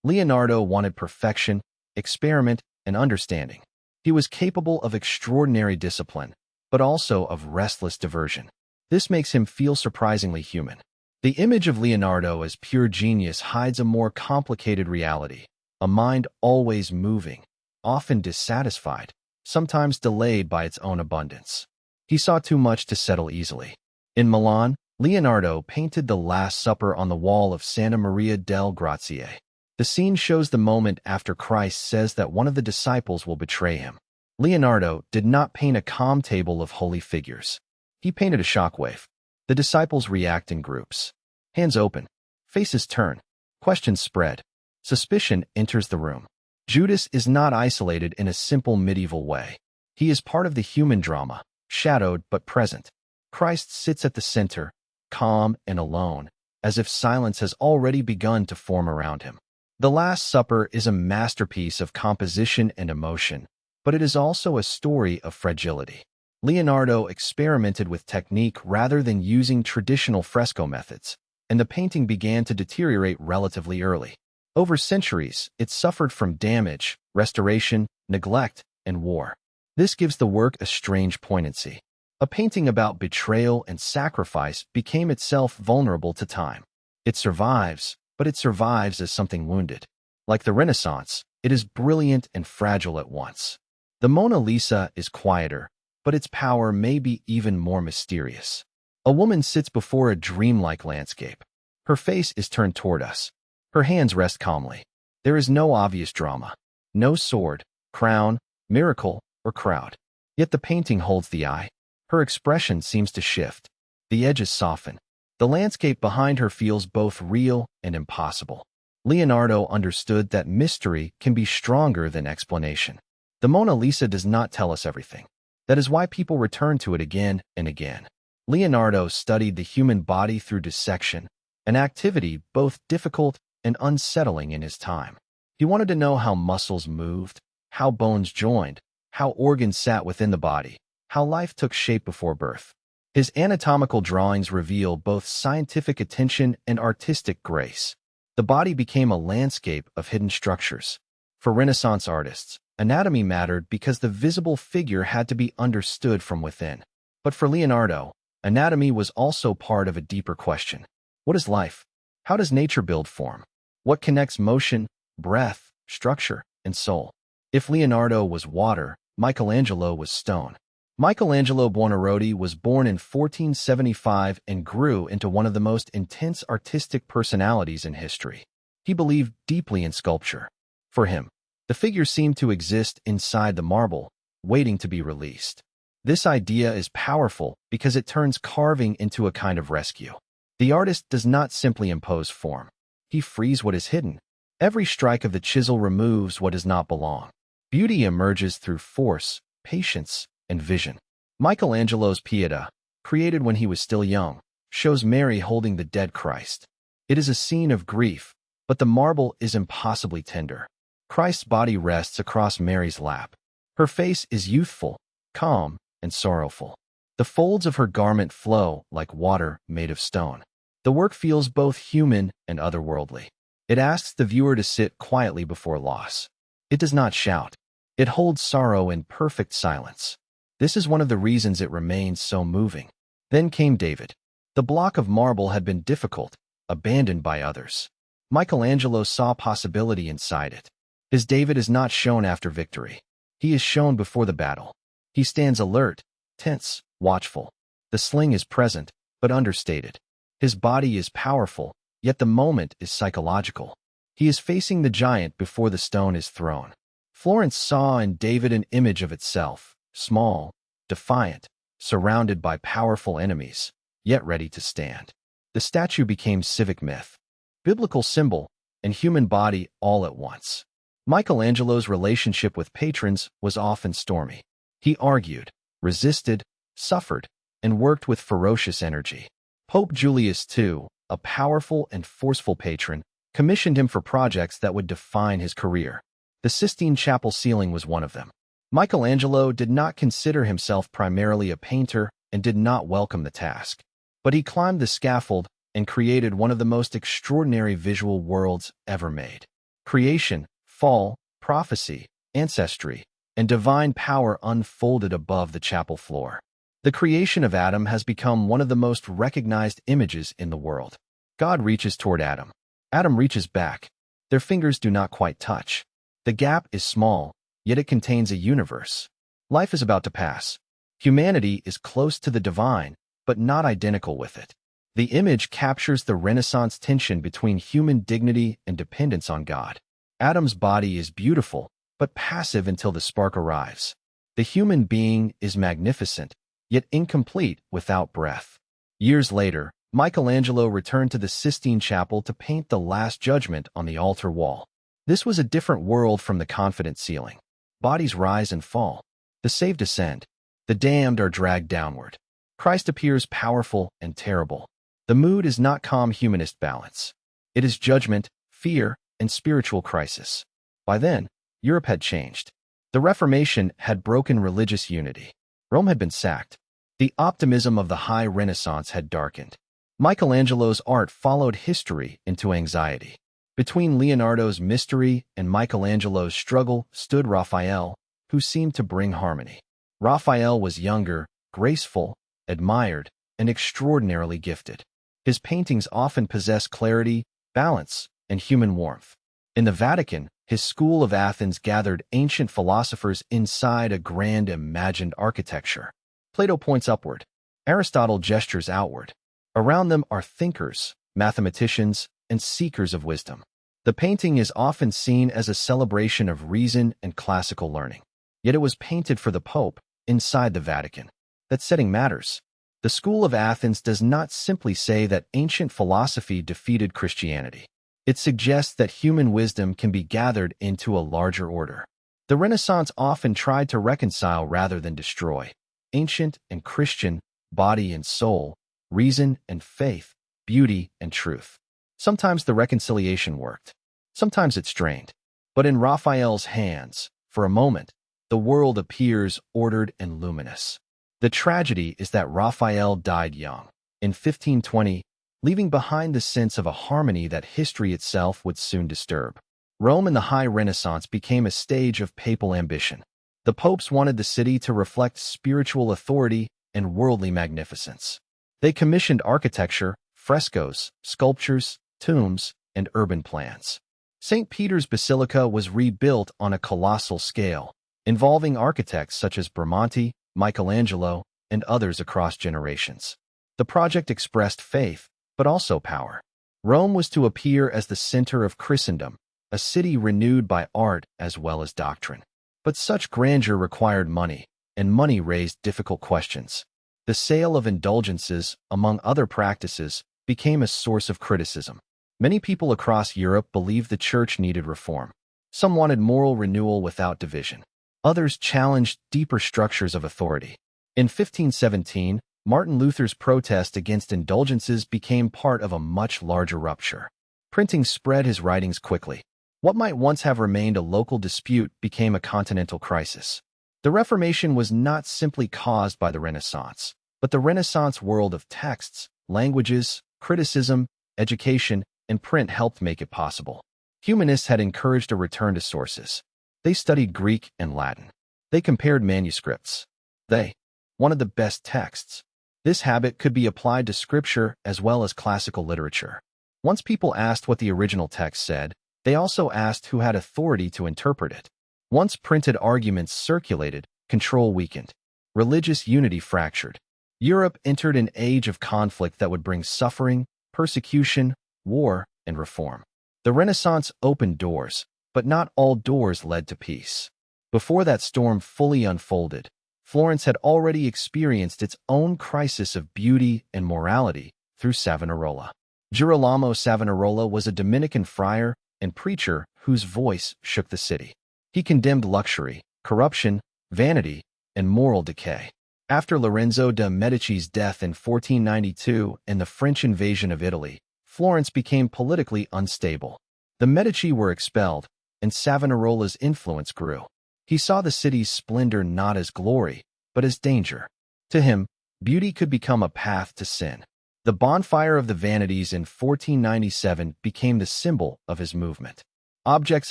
Leonardo wanted perfection, experiment, and understanding. He was capable of extraordinary discipline, but also of restless diversion. This makes him feel surprisingly human. The image of Leonardo as pure genius hides a more complicated reality, a mind always moving, often dissatisfied, sometimes delayed by its own abundance. He saw too much to settle easily. In Milan, Leonardo painted the Last Supper on the wall of Santa Maria del Grazie. The scene shows the moment after Christ says that one of the disciples will betray him. Leonardo did not paint a calm table of holy figures. He painted a shockwave. The disciples react in groups. Hands open. Faces turn. Questions spread. Suspicion enters the room. Judas is not isolated in a simple medieval way. He is part of the human drama, shadowed but present. Christ sits at the center, calm and alone, as if silence has already begun to form around him. The Last Supper is a masterpiece of composition and emotion, but it is also a story of fragility. Leonardo experimented with technique rather than using traditional fresco methods, and the painting began to deteriorate relatively early. Over centuries, it suffered from damage, restoration, neglect, and war. This gives the work a strange poignancy. A painting about betrayal and sacrifice became itself vulnerable to time. It survives, but it survives as something wounded. Like the Renaissance, it is brilliant and fragile at once. The Mona Lisa is quieter, but its power may be even more mysterious. A woman sits before a dreamlike landscape. Her face is turned toward us. Her hands rest calmly. There is no obvious drama. No sword, crown, miracle, or crowd. Yet the painting holds the eye. Her expression seems to shift. The edges soften. The landscape behind her feels both real and impossible. Leonardo understood that mystery can be stronger than explanation. The Mona Lisa does not tell us everything. That is why people return to it again and again. Leonardo studied the human body through dissection, an activity both difficult and unsettling in his time. He wanted to know how muscles moved, how bones joined, how organs sat within the body, how life took shape before birth. His anatomical drawings reveal both scientific attention and artistic grace. The body became a landscape of hidden structures. For Renaissance artists, anatomy mattered because the visible figure had to be understood from within. But for Leonardo, anatomy was also part of a deeper question. What is life? How does nature build form? What connects motion, breath, structure, and soul? If Leonardo was water, Michelangelo was stone. Michelangelo Buonarroti was born in 1475 and grew into one of the most intense artistic personalities in history. He believed deeply in sculpture. For him, the figure seemed to exist inside the marble, waiting to be released. This idea is powerful because it turns carving into a kind of rescue. The artist does not simply impose form. He frees what is hidden. Every strike of the chisel removes what does not belong. Beauty emerges through force, patience, and vision. Michelangelo's Pietà, created when he was still young, shows Mary holding the dead Christ. It is a scene of grief, but the marble is impossibly tender. Christ's body rests across Mary's lap. Her face is youthful, calm, and sorrowful. The folds of her garment flow like water made of stone. The work feels both human and otherworldly. It asks the viewer to sit quietly before loss. It does not shout. It holds sorrow in perfect silence. This is one of the reasons it remains so moving. Then came David. The block of marble had been difficult, abandoned by others. Michelangelo saw possibility inside it. His David is not shown after victory. He is shown before the battle. He stands alert, tense, watchful. The sling is present, but understated. His body is powerful, yet the moment is psychological. He is facing the giant before the stone is thrown. Florence saw in David an image of itself, small, defiant, surrounded by powerful enemies, yet ready to stand. The statue became civic myth, biblical symbol, and human body all at once. Michelangelo's relationship with patrons was often stormy. He argued, resisted, suffered, and worked with ferocious energy. Pope Julius II, a powerful and forceful patron, commissioned him for projects that would define his career. The Sistine Chapel ceiling was one of them. Michelangelo did not consider himself primarily a painter and did not welcome the task. But he climbed the scaffold and created one of the most extraordinary visual worlds ever made. Creation, fall, prophecy, ancestry, and divine power unfolded above the chapel floor. The creation of Adam has become one of the most recognized images in the world. God reaches toward Adam. Adam reaches back. Their fingers do not quite touch. The gap is small, yet it contains a universe. Life is about to pass. Humanity is close to the divine, but not identical with it. The image captures the Renaissance tension between human dignity and dependence on God. Adam's body is beautiful, but passive until the spark arrives. The human being is magnificent, yet incomplete without breath. Years later, Michelangelo returned to the Sistine Chapel to paint the Last Judgment on the altar wall. This was a different world from the confident ceiling. Bodies rise and fall. The saved ascend. The damned are dragged downward. Christ appears powerful and terrible. The mood is not calm humanist balance. It is judgment, fear, and spiritual crisis. By then, Europe had changed. The Reformation had broken religious unity. Rome had been sacked. The optimism of the High Renaissance had darkened. Michelangelo's art followed history into anxiety. Between Leonardo's mystery and Michelangelo's struggle stood Raphael, who seemed to bring harmony. Raphael was younger, graceful, admired, and extraordinarily gifted. His paintings often possess clarity, balance, and human warmth. In the Vatican, his school of Athens gathered ancient philosophers inside a grand imagined architecture. Plato points upward. Aristotle gestures outward. Around them are thinkers, mathematicians, and seekers of wisdom. The painting is often seen as a celebration of reason and classical learning. Yet it was painted for the Pope, inside the Vatican. That setting matters. The School of Athens does not simply say that ancient philosophy defeated Christianity. It suggests that human wisdom can be gathered into a larger order. The Renaissance often tried to reconcile rather than destroy. Ancient and Christian, body and soul, reason and faith, beauty and truth. Sometimes the reconciliation worked. Sometimes it strained. But in Raphael's hands, for a moment, the world appears ordered and luminous. The tragedy is that Raphael died young, in 1520, leaving behind the sense of a harmony that history itself would soon disturb. Rome in the High Renaissance became a stage of papal ambition. The popes wanted the city to reflect spiritual authority and worldly magnificence. They commissioned architecture, frescoes, sculptures, tombs, and urban plans. St. Peter's Basilica was rebuilt on a colossal scale, involving architects such as Bramante, Michelangelo, and others across generations. The project expressed faith, but also power. Rome was to appear as the center of Christendom, a city renewed by art as well as doctrine. But such grandeur required money, and money raised difficult questions. The sale of indulgences, among other practices, became a source of criticism. Many people across Europe believed the church needed reform. Some wanted moral renewal without division. Others challenged deeper structures of authority. In 1517, Martin Luther's protest against indulgences became part of a much larger rupture. Printing spread his writings quickly. What might once have remained a local dispute became a continental crisis. The Reformation was not simply caused by the Renaissance, but the Renaissance world of texts, languages, criticism, education, and print helped make it possible. Humanists had encouraged a return to sources. They studied Greek and Latin. They compared manuscripts. They wanted the best texts. This habit could be applied to scripture as well as classical literature. Once people asked what the original text said, they also asked who had authority to interpret it. Once printed arguments circulated, control weakened. Religious unity fractured. Europe entered an age of conflict that would bring suffering, persecution, war, and reform. The Renaissance opened doors, but not all doors led to peace. Before that storm fully unfolded, Florence had already experienced its own crisis of beauty and morality through Savonarola. Girolamo Savonarola was a Dominican friar and preacher whose voice shook the city. He condemned luxury, corruption, vanity, and moral decay. After Lorenzo de' Medici's death in 1492 and the French invasion of Italy, Florence became politically unstable. The Medici were expelled, and Savonarola's influence grew. He saw the city's splendor not as glory, but as danger. To him, beauty could become a path to sin. The bonfire of the vanities in 1497 became the symbol of his movement. Objects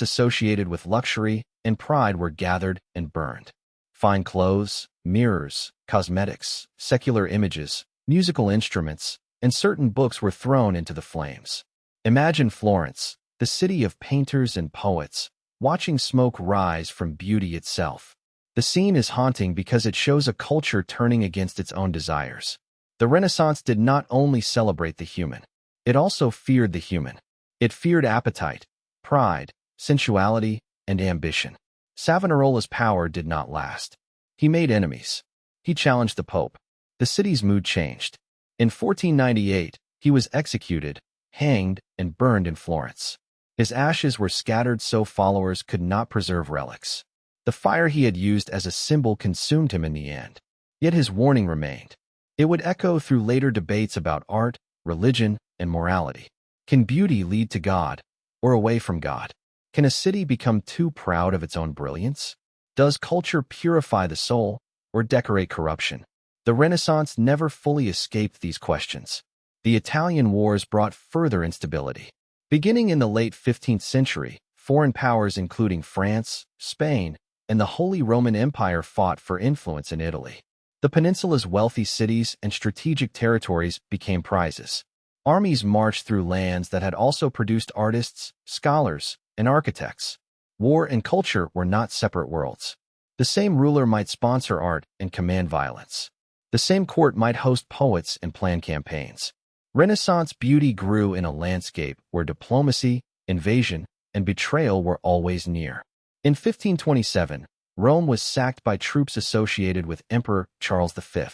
associated with luxury and pride were gathered and burned. Fine clothes, mirrors, cosmetics, secular images, musical instruments, and certain books were thrown into the flames. Imagine Florence, the city of painters and poets, watching smoke rise from beauty itself. The scene is haunting because it shows a culture turning against its own desires. The Renaissance did not only celebrate the human, it also feared the human. It feared appetite, pride, sensuality, and ambition. Savonarola's power did not last. He made enemies. He challenged the Pope. The city's mood changed. In 1498, he was executed, hanged, and burned in Florence. His ashes were scattered so followers could not preserve relics. The fire he had used as a symbol consumed him in the end. Yet his warning remained. It would echo through later debates about art, religion, and morality. Can beauty lead to God, or away from God? Can a city become too proud of its own brilliance? Does culture purify the soul, or decorate corruption? The Renaissance never fully escaped these questions. The Italian wars brought further instability. Beginning in the late 15th century, foreign powers including France, Spain, and the Holy Roman Empire fought for influence in Italy. The peninsula's wealthy cities and strategic territories became prizes. Armies marched through lands that had also produced artists, scholars, and architects. War and culture were not separate worlds. The same ruler might sponsor art and command violence. The same court might host poets and plan campaigns. Renaissance beauty grew in a landscape where diplomacy, invasion, and betrayal were always near. In 1527, Rome was sacked by troops associated with Emperor Charles V.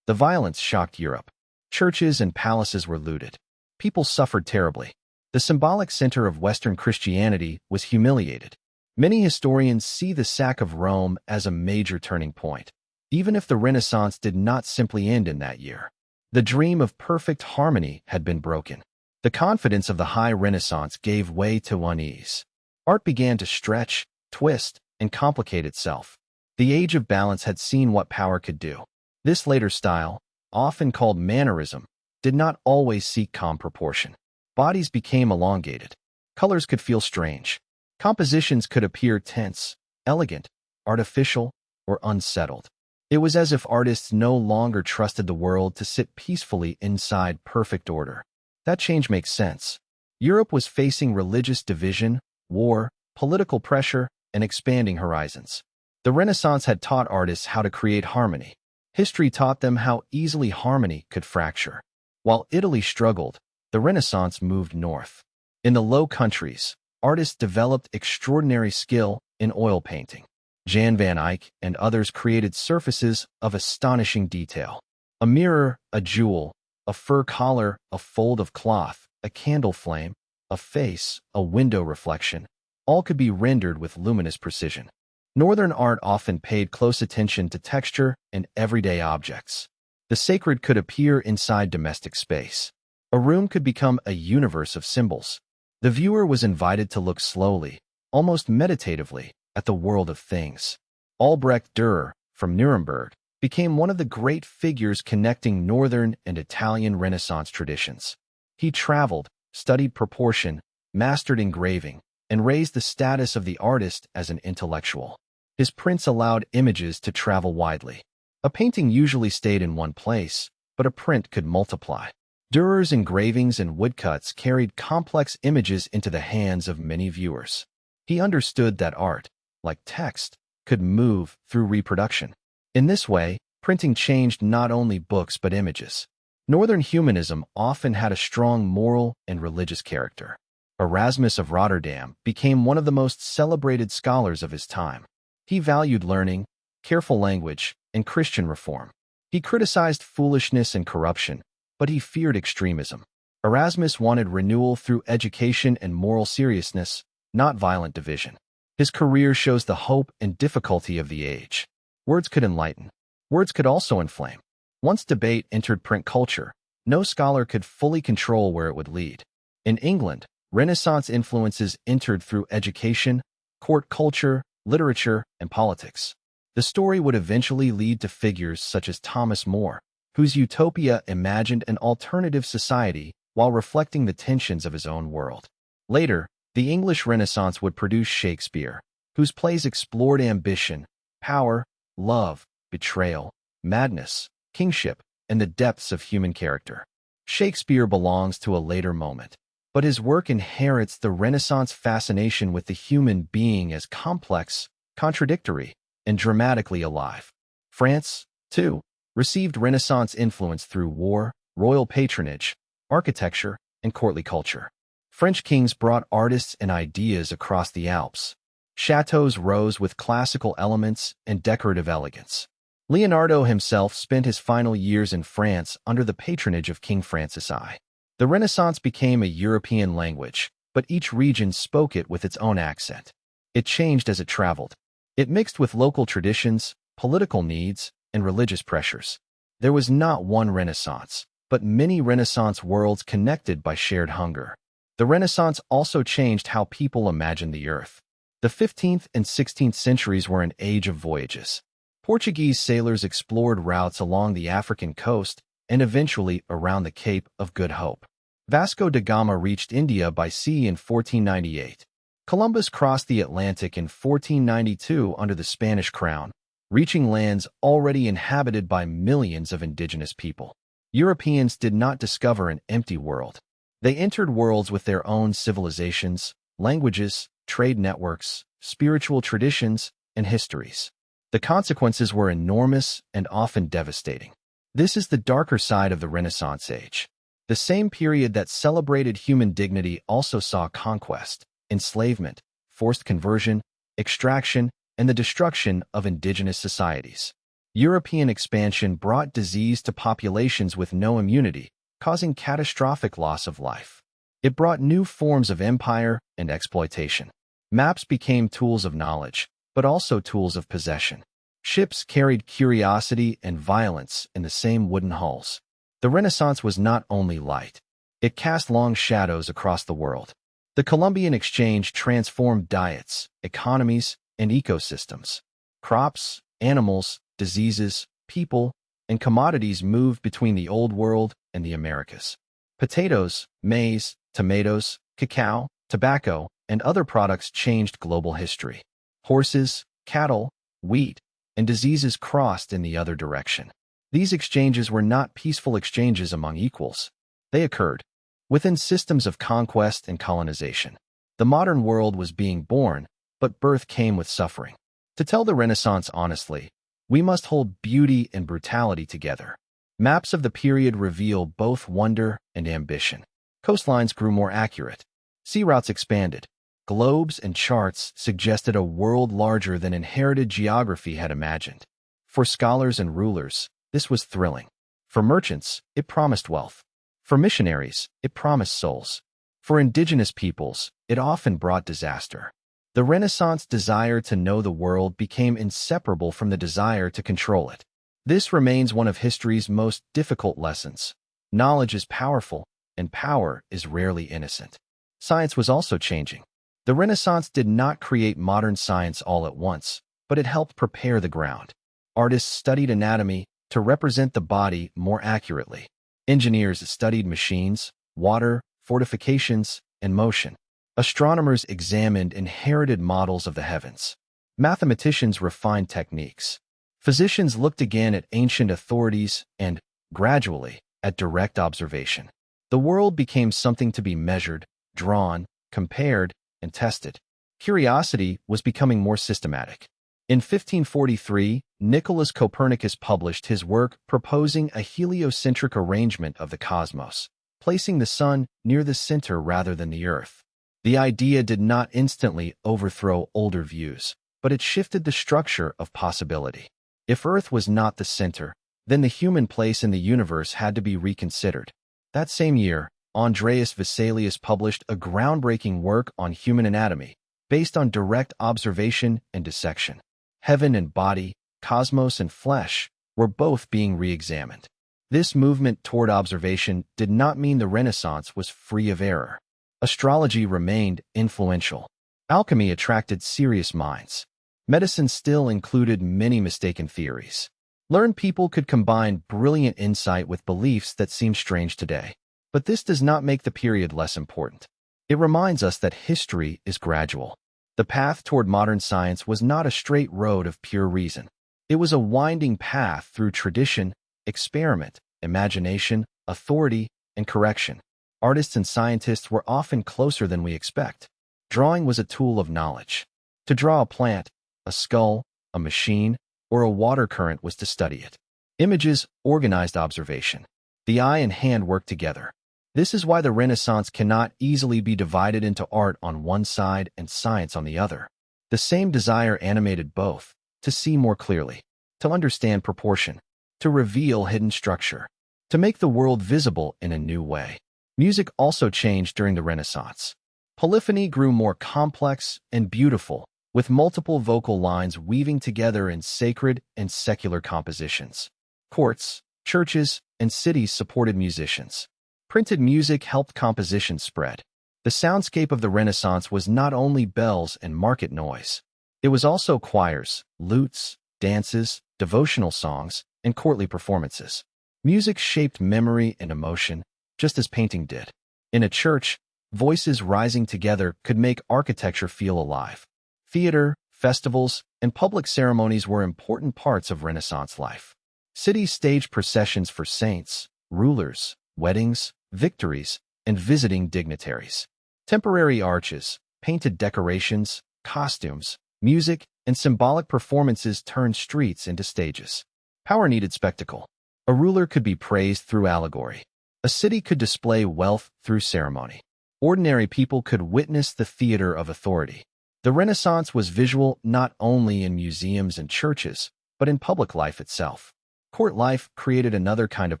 The violence shocked Europe. Churches and palaces were looted. People suffered terribly. The symbolic center of Western Christianity was humiliated. Many historians see the sack of Rome as a major turning point, even if the Renaissance did not simply end in that year. The dream of perfect harmony had been broken. The confidence of the High Renaissance gave way to unease. Art began to stretch, twist, and complicate itself. The age of balance had seen what power could do. This later style, often called mannerism, did not always seek calm proportion. Bodies became elongated. Colors could feel strange. Compositions could appear tense, elegant, artificial, or unsettled. It was as if artists no longer trusted the world to sit peacefully inside perfect order. That change makes sense. Europe was facing religious division, war, political pressure, and expanding horizons. The Renaissance had taught artists how to create harmony. History taught them how easily harmony could fracture. While Italy struggled, the Renaissance moved north. In the Low Countries, artists developed extraordinary skill in oil painting. Jan van Eyck and others created surfaces of astonishing detail. A mirror, a jewel, a fur collar, a fold of cloth, a candle flame, a face, a window reflection, all could be rendered with luminous precision. Northern art often paid close attention to texture and everyday objects. The sacred could appear inside domestic space. A room could become a universe of symbols. The viewer was invited to look slowly, almost meditatively, at the world of things. Albrecht Dürer, from Nuremberg, became one of the great figures connecting Northern and Italian Renaissance traditions. He traveled, studied proportion, mastered engraving, and raised the status of the artist as an intellectual. His prints allowed images to travel widely. A painting usually stayed in one place, but a print could multiply. Dürer's engravings and woodcuts carried complex images into the hands of many viewers. He understood that art, like text, could move through reproduction. In this way, printing changed not only books but images. Northern humanism often had a strong moral and religious character. Erasmus of Rotterdam became one of the most celebrated scholars of his time. He valued learning, careful language, and Christian reform. He criticized foolishness and corruption, but he feared extremism. Erasmus wanted renewal through education and moral seriousness, not violent division. His career shows the hope and difficulty of the age. Words could enlighten. Words could also inflame. Once debate entered print culture, no scholar could fully control where it would lead. In England, Renaissance influences entered through education, court culture, literature, and politics. The story would eventually lead to figures such as Thomas More, whose utopia imagined an alternative society while reflecting the tensions of his own world. Later, The English Renaissance would produce Shakespeare, whose plays explored ambition, power, love, betrayal, madness, kingship, and the depths of human character. Shakespeare belongs to a later moment, but his work inherits the Renaissance fascination with the human being as complex, contradictory, and dramatically alive. France, too, received Renaissance influence through war, royal patronage, architecture, and courtly culture. French kings brought artists and ideas across the Alps. Chateaus rose with classical elements and decorative elegance. Leonardo himself spent his final years in France under the patronage of King Francis I. The Renaissance became a European language, but each region spoke it with its own accent. It changed as it traveled. It mixed with local traditions, political needs, and religious pressures. There was not one Renaissance, but many Renaissance worlds connected by shared hunger. The Renaissance also changed how people imagined the earth. The 15th and 16th centuries were an age of voyages. Portuguese sailors explored routes along the African coast and eventually around the Cape of Good Hope. Vasco da Gama reached India by sea in 1498. Columbus crossed the Atlantic in 1492 under the Spanish crown, reaching lands already inhabited by millions of indigenous people. Europeans did not discover an empty world. They entered worlds with their own civilizations, languages, trade networks, spiritual traditions, and histories. The consequences were enormous and often devastating. This is the darker side of the Renaissance age. The same period that celebrated human dignity also saw conquest, enslavement, forced conversion, extraction, and the destruction of indigenous societies. European expansion brought disease to populations with no immunity, causing catastrophic loss of life. It brought new forms of empire and exploitation. Maps became tools of knowledge, but also tools of possession. Ships carried curiosity and violence in the same wooden hulls. The Renaissance was not only light. It cast long shadows across the world. The Columbian Exchange transformed diets, economies, and ecosystems. Crops, animals, diseases, people, and commodities moved between the Old World and the Americas. Potatoes, maize, tomatoes, cacao, tobacco, and other products changed global history. Horses, cattle, wheat, and diseases crossed in the other direction. These exchanges were not peaceful exchanges among equals. They occurred within systems of conquest and colonization. The modern world was being born, but birth came with suffering. To tell the Renaissance honestly, we must hold beauty and brutality together. Maps of the period reveal both wonder and ambition. Coastlines grew more accurate. Sea routes expanded. Globes and charts suggested a world larger than inherited geography had imagined. For scholars and rulers, this was thrilling. For merchants, it promised wealth. For missionaries, it promised souls. For indigenous peoples, it often brought disaster. The Renaissance desire to know the world became inseparable from the desire to control it. This remains one of history's most difficult lessons. Knowledge is powerful, and power is rarely innocent. Science was also changing. The Renaissance did not create modern science all at once, but it helped prepare the ground. Artists studied anatomy to represent the body more accurately. Engineers studied machines, water, fortifications, and motion. Astronomers examined inherited models of the heavens. Mathematicians refined techniques. Physicians looked again at ancient authorities and, gradually, at direct observation. The world became something to be measured, drawn, compared, and tested. Curiosity was becoming more systematic. In 1543, Nicholas Copernicus published his work proposing a heliocentric arrangement of the cosmos, placing the sun near the center rather than the earth. The idea did not instantly overthrow older views, but it shifted the structure of possibility. If Earth was not the center, then the human place in the universe had to be reconsidered. That same year, Andreas Vesalius published a groundbreaking work on human anatomy, based on direct observation and dissection. Heaven and body, cosmos and flesh, were both being re-examined. This movement toward observation did not mean the Renaissance was free of error. Astrology remained influential. Alchemy attracted serious minds. Medicine still included many mistaken theories. Learned people could combine brilliant insight with beliefs that seem strange today. But this does not make the period less important. It reminds us that history is gradual. The path toward modern science was not a straight road of pure reason. It was a winding path through tradition, experiment, imagination, authority, and correction. Artists and scientists were often closer than we expect. Drawing was a tool of knowledge. To draw a plant, a skull, a machine, or a water current was to study it. Images organized observation. The eye and hand worked together. This is why the Renaissance cannot easily be divided into art on one side and science on the other. The same desire animated both, to see more clearly, to understand proportion, to reveal hidden structure, to make the world visible in a new way. Music also changed during the Renaissance. Polyphony grew more complex and beautiful, with multiple vocal lines weaving together in sacred and secular compositions. Courts, churches, and cities supported musicians. Printed music helped composition spread. The soundscape of the Renaissance was not only bells and market noise. It was also choirs, lutes, dances, devotional songs, and courtly performances. Music shaped memory and emotion, just as painting did. In a church, voices rising together could make architecture feel alive. Theater, festivals, and public ceremonies were important parts of Renaissance life. Cities staged processions for saints, rulers, weddings, victories, and visiting dignitaries. Temporary arches, painted decorations, costumes, music, and symbolic performances turned streets into stages. Power needed spectacle. A ruler could be praised through allegory. A city could display wealth through ceremony. Ordinary people could witness the theater of authority. The Renaissance was visual not only in museums and churches, but in public life itself. Court life created another kind of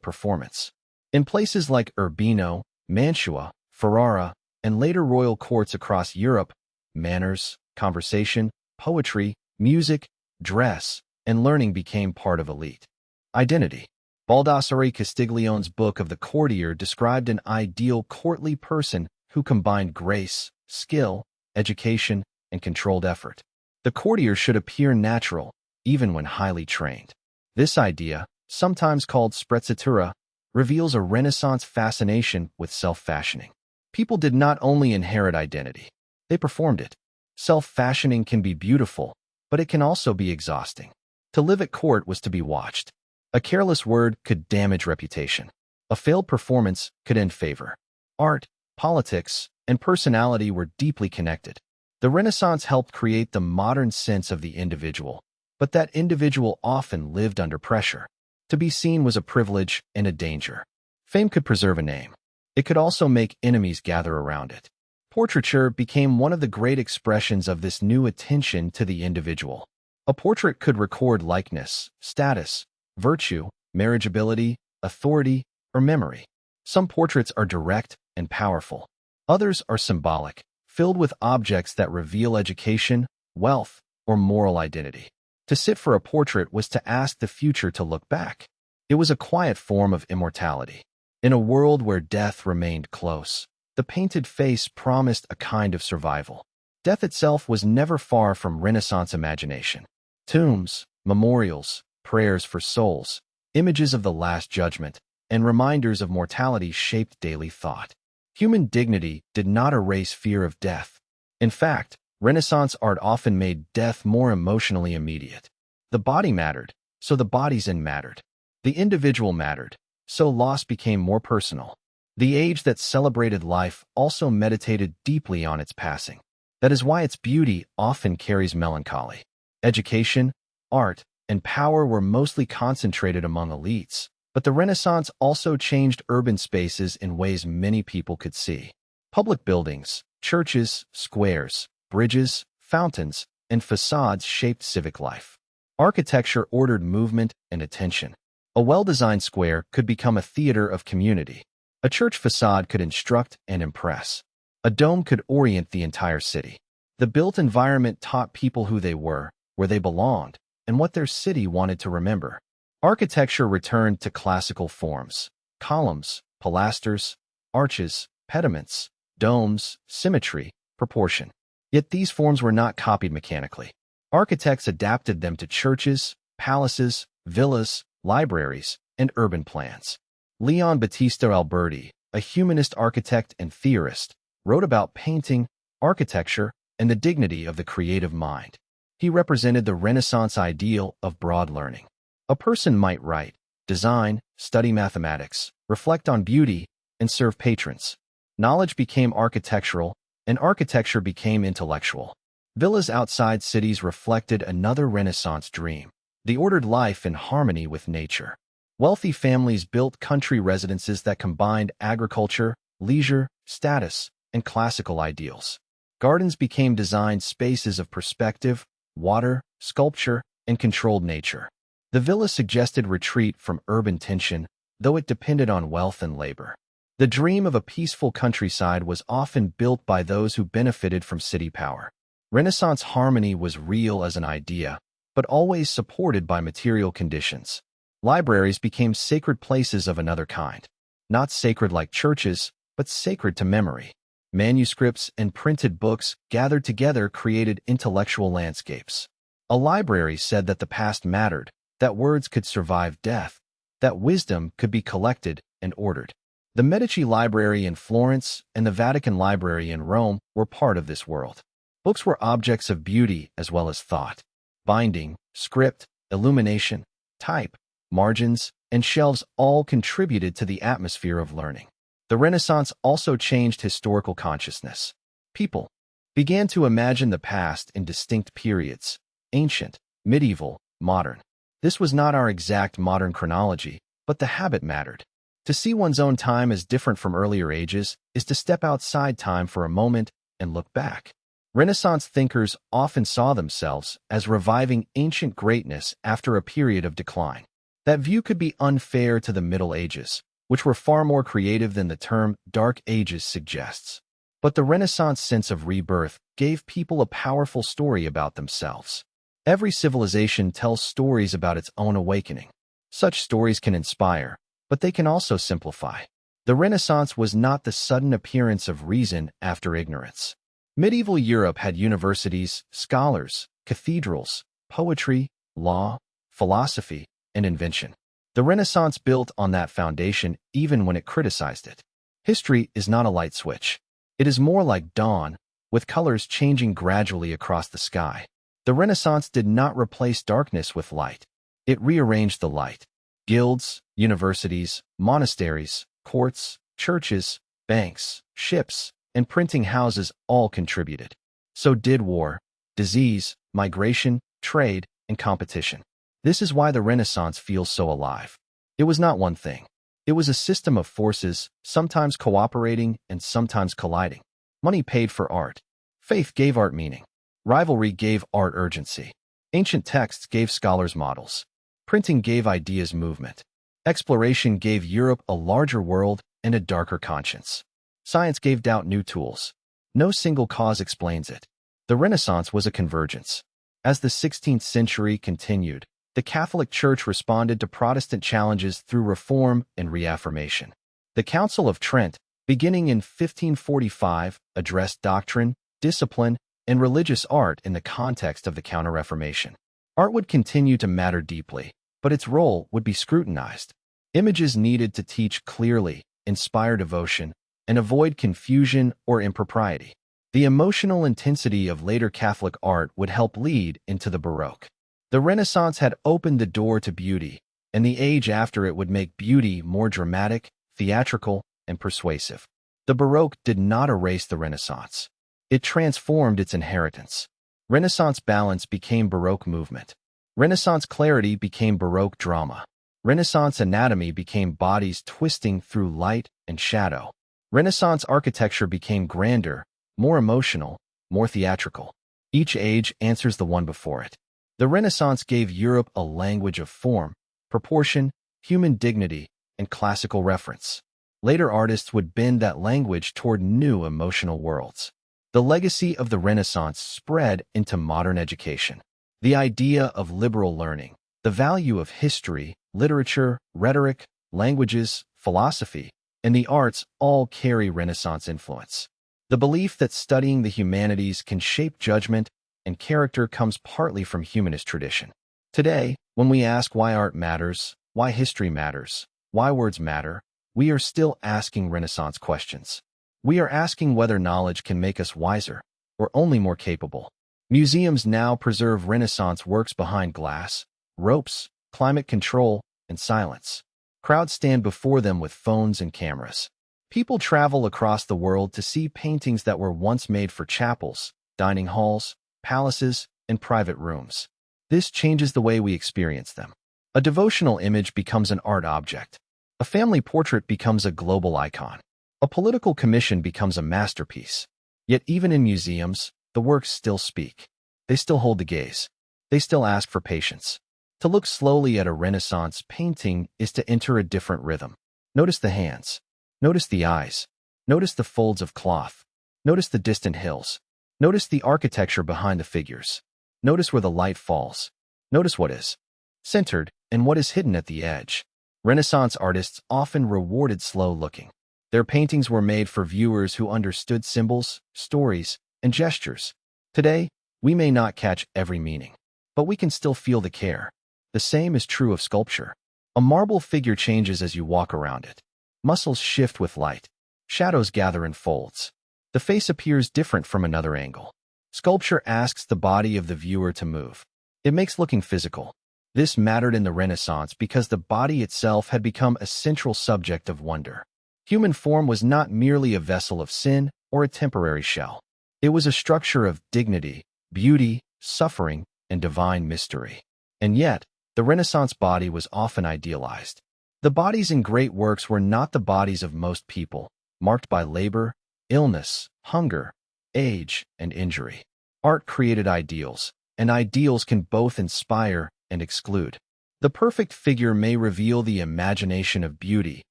performance. In places like Urbino, Mantua, Ferrara, and later royal courts across Europe, manners, conversation, poetry, music, dress, and learning became part of elite identity. Baldassare Castiglione's book of the courtier described an ideal courtly person who combined grace, skill, education, and controlled effort. The courtier should appear natural, even when highly trained. This idea, sometimes called sprezzatura, reveals a Renaissance fascination with self-fashioning. People did not only inherit identity, they performed it. Self-fashioning can be beautiful, but it can also be exhausting. To live at court was to be watched. A careless word could damage reputation. A failed performance could end favor. Art, politics, and personality were deeply connected. The Renaissance helped create the modern sense of the individual, but that individual often lived under pressure. To be seen was a privilege and a danger. Fame could preserve a name. It could also make enemies gather around it. Portraiture became one of the great expressions of this new attention to the individual. A portrait could record likeness, status, virtue, marriageability, authority, or memory. Some portraits are direct and powerful. Others are symbolic, filled with objects that reveal education, wealth, or moral identity. To sit for a portrait was to ask the future to look back. It was a quiet form of immortality. In a world where death remained close, the painted face promised a kind of survival. Death itself was never far from Renaissance imagination. Tombs, memorials, prayers for souls, images of the Last Judgment, and reminders of mortality shaped daily thought. Human dignity did not erase fear of death. In fact, Renaissance art often made death more emotionally immediate. The body mattered, so the body's end mattered. The individual mattered, so loss became more personal. The age that celebrated life also meditated deeply on its passing. That is why its beauty often carries melancholy. Education, art, and power were mostly concentrated among elites, but the Renaissance also changed urban spaces in ways many people could see. Public buildings, churches, squares, bridges, fountains, and facades shaped civic life. Architecture ordered movement and attention. A well-designed square could become a theater of community. A church facade could instruct and impress. A dome could orient the entire city. The built environment taught people who they were, where they belonged, and what their city wanted to remember. Architecture returned to classical forms: columns, pilasters, arches, pediments, domes, symmetry, proportion. Yet these forms were not copied mechanically. Architects adapted them to churches, palaces, villas, libraries, and urban plans. Leon Battista Alberti, a humanist architect and theorist, wrote about painting, architecture, and the dignity of the creative mind. He represented the Renaissance ideal of broad learning. A person might write, design, study mathematics, reflect on beauty, and serve patrons. Knowledge became architectural, and architecture became intellectual. Villas outside cities reflected another Renaissance dream, the ordered life in harmony with nature. Wealthy families built country residences that combined agriculture, leisure, status, and classical ideals. Gardens became designed spaces of perspective, water, sculpture, and controlled nature. The villa suggested retreat from urban tension, though it depended on wealth and labor. The dream of a peaceful countryside was often built by those who benefited from city power. Renaissance harmony was real as an idea, but always supported by material conditions. Libraries became sacred places of another kind. Not sacred like churches, but sacred to memory. Manuscripts and printed books gathered together created intellectual landscapes. A library said that the past mattered, that words could survive death, that wisdom could be collected and ordered. The Medici Library in Florence and the Vatican Library in Rome were part of this world. Books were objects of beauty as well as thought. Binding, script, illumination, type, margins, and shelves all contributed to the atmosphere of learning. The Renaissance also changed historical consciousness. People began to imagine the past in distinct periods: ancient, medieval, modern. This was not our exact modern chronology, but the habit mattered. To see one's own time as different from earlier ages is to step outside time for a moment and look back. Renaissance thinkers often saw themselves as reviving ancient greatness after a period of decline. That view could be unfair to the Middle Ages, which were far more creative than the term Dark Ages suggests. But the Renaissance sense of rebirth gave people a powerful story about themselves. Every civilization tells stories about its own awakening. Such stories can inspire, but they can also simplify. The Renaissance was not the sudden appearance of reason after ignorance. Medieval Europe had universities, scholars, cathedrals, poetry, law, philosophy, and invention. The Renaissance built on that foundation even when it criticized it. History is not a light switch. It is more like dawn, with colors changing gradually across the sky. The Renaissance did not replace darkness with light. It rearranged the light. Guilds, universities, monasteries, courts, churches, banks, ships, and printing houses all contributed. So did war, disease, migration, trade, and competition. This is why the Renaissance feels so alive. It was not one thing. It was a system of forces, sometimes cooperating and sometimes colliding. Money paid for art. Faith gave art meaning. Rivalry gave art urgency. Ancient texts gave scholars models. Printing gave ideas movement. Exploration gave Europe a larger world and a darker conscience. Science gave doubt new tools. No single cause explains it. The Renaissance was a convergence. As the 16th century continued, the Catholic Church responded to Protestant challenges through reform and reaffirmation. The Council of Trent, beginning in 1545, addressed doctrine, discipline, and religious art in the context of the Counter-Reformation. Art would continue to matter deeply, but its role would be scrutinized. Images needed to teach clearly, inspire devotion, and avoid confusion or impropriety. The emotional intensity of later Catholic art would help lead into the Baroque. The Renaissance had opened the door to beauty, and the age after it would make beauty more dramatic, theatrical, and persuasive. The Baroque did not erase the Renaissance. It transformed its inheritance. Renaissance balance became Baroque movement. Renaissance clarity became Baroque drama. Renaissance anatomy became bodies twisting through light and shadow. Renaissance architecture became grander, more emotional, more theatrical. Each age answers the one before it. The Renaissance gave Europe a language of form, proportion, human dignity, and classical reference. Later artists would bend that language toward new emotional worlds. The legacy of the Renaissance spread into modern education. The idea of liberal learning, the value of history, literature, rhetoric, languages, philosophy, and the arts all carry Renaissance influence. The belief that studying the humanities can shape judgment and character comes partly from humanist tradition. Today, when we ask why art matters, why history matters, why words matter, we are still asking Renaissance questions. We are asking whether knowledge can make us wiser or only more capable. Museums now preserve Renaissance works behind glass, ropes, climate control, and silence. Crowds stand before them with phones and cameras. People travel across the world to see paintings that were once made for chapels, dining halls, palaces, and private rooms. This changes the way we experience them. A devotional image becomes an art object. A family portrait becomes a global icon. A political commission becomes a masterpiece. Yet even in museums, the works still speak. They still hold the gaze. They still ask for patience. To look slowly at a Renaissance painting is to enter a different rhythm. Notice the hands. Notice the eyes. Notice the folds of cloth. Notice the distant hills. Notice the architecture behind the figures. Notice where the light falls. Notice what is centered and what is hidden at the edge. Renaissance artists often rewarded slow looking. Their paintings were made for viewers who understood symbols, stories, and gestures. Today, we may not catch every meaning, but we can still feel the care. The same is true of sculpture. A marble figure changes as you walk around it. Muscles shift with light. Shadows gather in folds. The face appears different from another angle. Sculpture asks the body of the viewer to move. It makes looking physical. This mattered in the Renaissance because the body itself had become a central subject of wonder. Human form was not merely a vessel of sin or a temporary shell. It was a structure of dignity, beauty, suffering, and divine mystery. And yet, the Renaissance body was often idealized. The bodies in great works were not the bodies of most people, marked by labor, illness, hunger, age, and injury. Art created ideals, and ideals can both inspire and exclude. The perfect figure may reveal the imagination of beauty,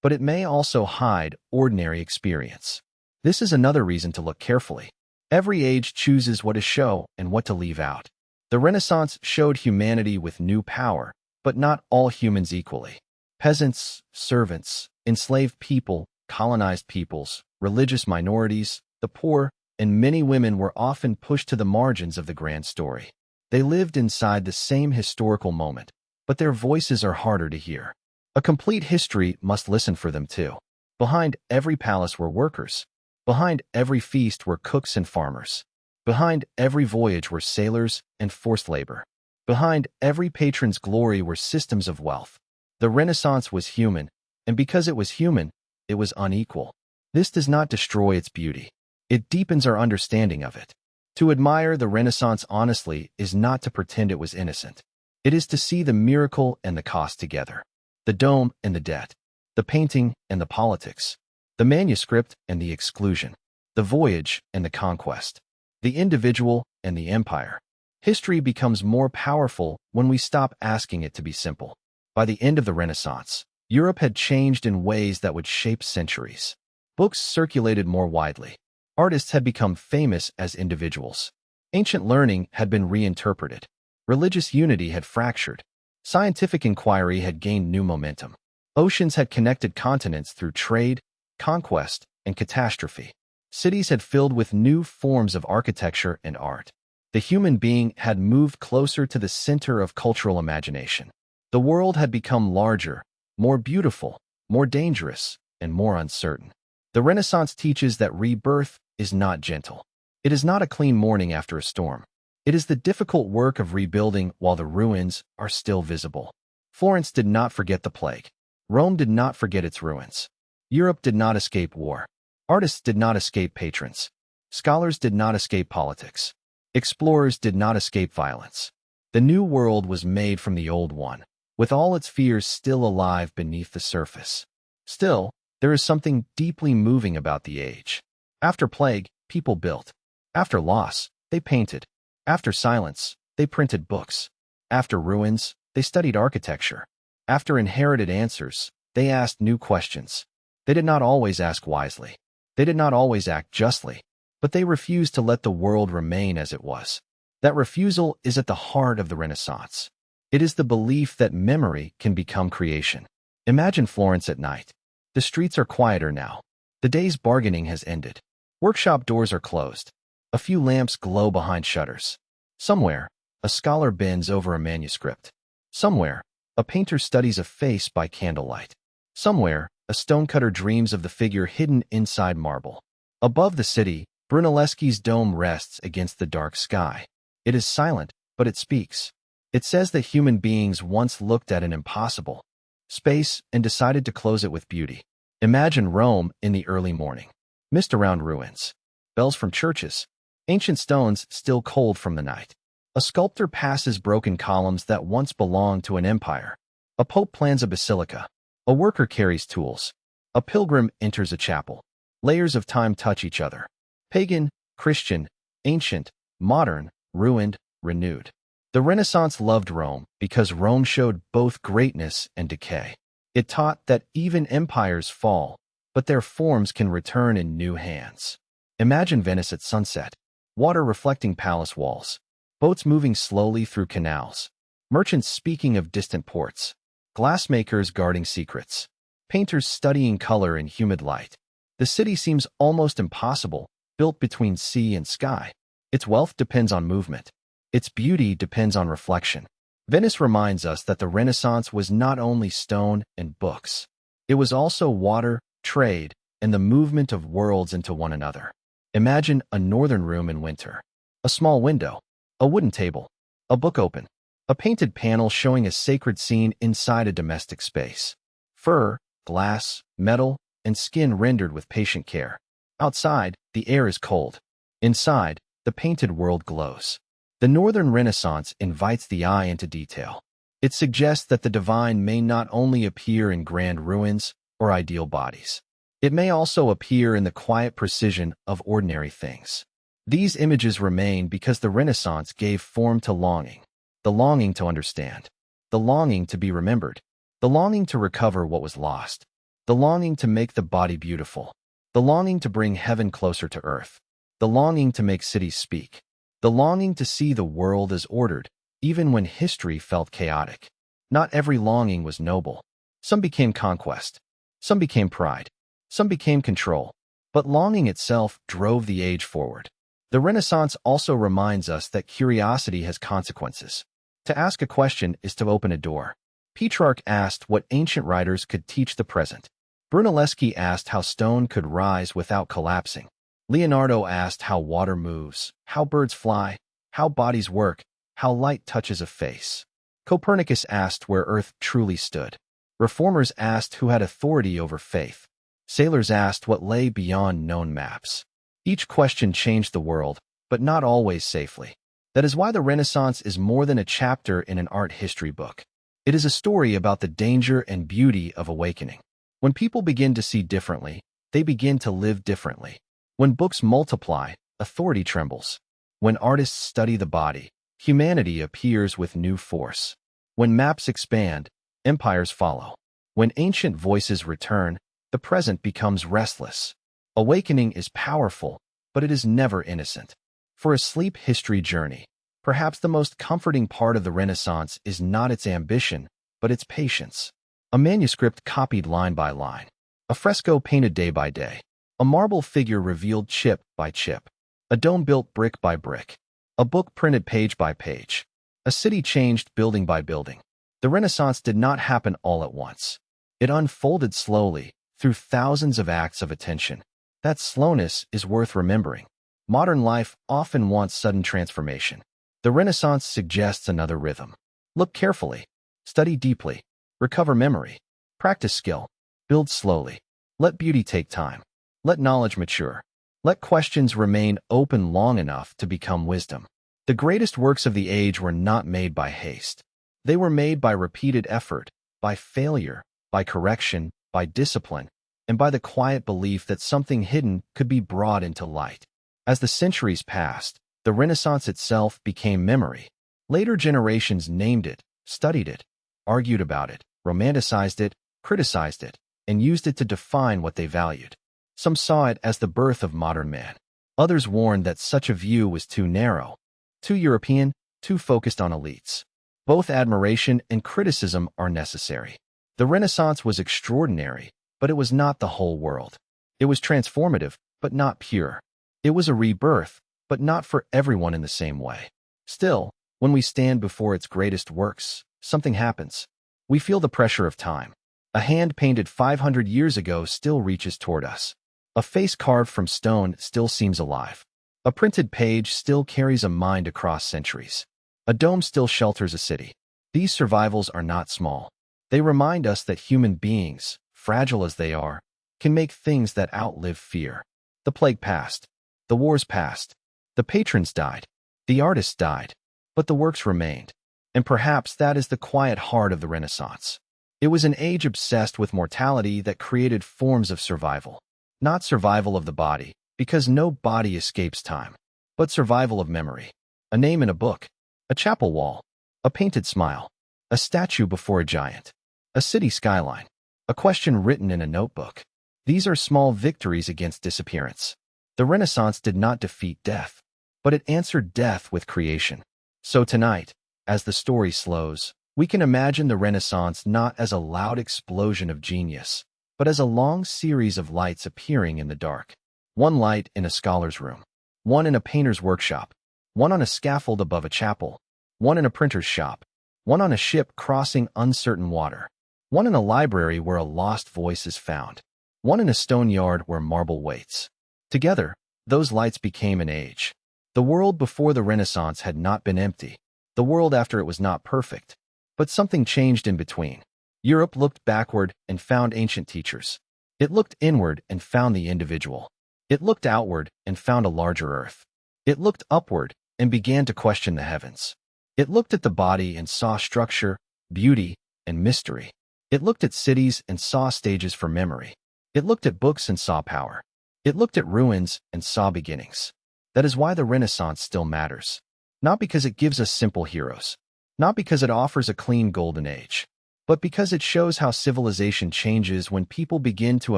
but it may also hide ordinary experience. This is another reason to look carefully. Every age chooses what to show and what to leave out. The Renaissance showed humanity with new power, but not all humans equally. Peasants, servants, enslaved people, colonized peoples, religious minorities, the poor, and many women were often pushed to the margins of the grand story. They lived inside the same historical moment, but their voices are harder to hear. A complete history must listen for them too. Behind every palace were workers. Behind every feast were cooks and farmers. Behind every voyage were sailors and forced labor. Behind every patron's glory were systems of wealth. The Renaissance was human, and because it was human, it was unequal. This does not destroy its beauty. It deepens our understanding of it. To admire the Renaissance honestly is not to pretend it was innocent. It is to see the miracle and the cost together. The dome and the debt. The painting and the politics. The manuscript and the exclusion. The voyage and the conquest. The individual and the empire. History becomes more powerful when we stop asking it to be simple. By the end of the Renaissance, Europe had changed in ways that would shape centuries. Books circulated more widely. Artists had become famous as individuals. Ancient learning had been reinterpreted. Religious unity had fractured. Scientific inquiry had gained new momentum. Oceans had connected continents through trade, conquest, and catastrophe. Cities had filled with new forms of architecture and art. The human being had moved closer to the center of cultural imagination. The world had become larger, more beautiful, more dangerous, and more uncertain. The Renaissance teaches that rebirth is not gentle. It is not a clean morning after a storm. It is the difficult work of rebuilding while the ruins are still visible. Florence did not forget the plague. Rome did not forget its ruins. Europe did not escape war. Artists did not escape patrons. Scholars did not escape politics. Explorers did not escape violence. The new world was made from the old one, with all its fears still alive beneath the surface. Still, there is something deeply moving about the age. After plague, people built. After loss, they painted. After silence, they printed books. After ruins, they studied architecture. After inherited answers, they asked new questions. They did not always ask wisely. They did not always act justly, but they refused to let the world remain as it was. That refusal is at the heart of the Renaissance. It is the belief that memory can become creation. Imagine Florence at night. The streets are quieter now. The day's bargaining has ended. Workshop doors are closed. A few lamps glow behind shutters. Somewhere, a scholar bends over a manuscript. Somewhere, a painter studies a face by candlelight. Somewhere, a stonecutter dreams of the figure hidden inside marble. Above the city, Brunelleschi's dome rests against the dark sky. It is silent, but it speaks. It says that human beings once looked at an impossible space and decided to close it with beauty. Imagine Rome in the early morning. Mist around ruins. Bells from churches. Ancient stones still cold from the night. A sculptor passes broken columns that once belonged to an empire. A pope plans a basilica. A worker carries tools. A pilgrim enters a chapel. Layers of time touch each other. Pagan, Christian, ancient, modern, ruined, renewed. The Renaissance loved Rome because Rome showed both greatness and decay. It taught that even empires fall, but their forms can return in new hands. Imagine Venice at sunset. Water reflecting palace walls. Boats moving slowly through canals. Merchants speaking of distant ports. Glassmakers guarding secrets. Painters studying color in humid light. The city seems almost impossible, built between sea and sky. Its wealth depends on movement. Its beauty depends on reflection. Venice reminds us that the Renaissance was not only stone and books. It was also water, trade, and the movement of worlds into one another. Imagine a northern room in winter. A small window. A wooden table. A book open. A painted panel showing a sacred scene inside a domestic space. Fur, glass, metal, and skin rendered with patient care. Outside, the air is cold. Inside, the painted world glows. The Northern Renaissance invites the eye into detail. It suggests that the divine may not only appear in grand ruins or ideal bodies. It may also appear in the quiet precision of ordinary things. These images remain because the Renaissance gave form to longing. The longing to understand. The longing to be remembered. The longing to recover what was lost. The longing to make the body beautiful. The longing to bring heaven closer to earth. The longing to make cities speak. The longing to see the world as ordered, even when history felt chaotic. Not every longing was noble. Some became conquest. Some became pride. Some became control. But longing itself drove the age forward. The Renaissance also reminds us that curiosity has consequences. To ask a question is to open a door. Petrarch asked what ancient writers could teach the present. Brunelleschi asked how stone could rise without collapsing. Leonardo asked how water moves, how birds fly, how bodies work, how light touches a face. Copernicus asked where Earth truly stood. Reformers asked who had authority over faith. Sailors asked what lay beyond known maps. Each question changed the world, but not always safely. That is why the Renaissance is more than a chapter in an art history book. It is a story about the danger and beauty of awakening. When people begin to see differently, they begin to live differently. When books multiply, authority trembles. When artists study the body, humanity appears with new force. When maps expand, empires follow. When ancient voices return, the present becomes restless. Awakening is powerful, but it is never innocent. For a sleep history journey, perhaps the most comforting part of the Renaissance is not its ambition, but its patience. A manuscript copied line by line. A fresco painted day by day. A marble figure revealed chip by chip. A dome built brick by brick. A book printed page by page. A city changed building by building. The Renaissance did not happen all at once. It unfolded slowly, through thousands of acts of attention. That slowness is worth remembering. Modern life often wants sudden transformation. The Renaissance suggests another rhythm. Look carefully. Study deeply. Recover memory. Practice skill. Build slowly. Let beauty take time. Let knowledge mature. Let questions remain open long enough to become wisdom. The greatest works of the age were not made by haste. They were made by repeated effort, by failure, by correction, by discipline, and by the quiet belief that something hidden could be brought into light. As the centuries passed, the Renaissance itself became memory. Later generations named it, studied it, argued about it, romanticized it, criticized it, and used it to define what they valued. Some saw it as the birth of modern man. Others warned that such a view was too narrow, too European, too focused on elites. Both admiration and criticism are necessary. The Renaissance was extraordinary, but it was not the whole world. It was transformative, but not pure. It was a rebirth, but not for everyone in the same way. Still, when we stand before its greatest works, something happens. We feel the pressure of time. A hand painted 500 years ago still reaches toward us. A face carved from stone still seems alive. A printed page still carries a mind across centuries. A dome still shelters a city. These survivals are not small. They remind us that human beings, fragile as they are, can make things that outlive fear. The plague passed. The wars passed. The patrons died. The artists died. But the works remained. And perhaps that is the quiet heart of the Renaissance. It was an age obsessed with mortality that created forms of survival. Not survival of the body, because no body escapes time, but survival of memory. A name in a book, a chapel wall, a painted smile, a statue before a giant, a city skyline, a question written in a notebook. These are small victories against disappearance. The Renaissance did not defeat death, but it answered death with creation. So tonight, as the story slows, we can imagine the Renaissance not as a loud explosion of genius, but as a long series of lights appearing in the dark. One light in a scholar's room, one in a painter's workshop, one on a scaffold above a chapel, one in a printer's shop, one on a ship crossing uncertain water, one in a library where a lost voice is found, one in a stone yard where marble waits. Together, those lights became an age. The world before the Renaissance had not been empty. The world after it was not perfect. But something changed in between. Europe looked backward and found ancient teachers. It looked inward and found the individual. It looked outward and found a larger earth. It looked upward and began to question the heavens. It looked at the body and saw structure, beauty, and mystery. It looked at cities and saw stages for memory. It looked at books and saw power. It looked at ruins and saw beginnings. That is why the Renaissance still matters. Not because it gives us simple heroes. Not because it offers a clean golden age. But because it shows how civilization changes when people begin to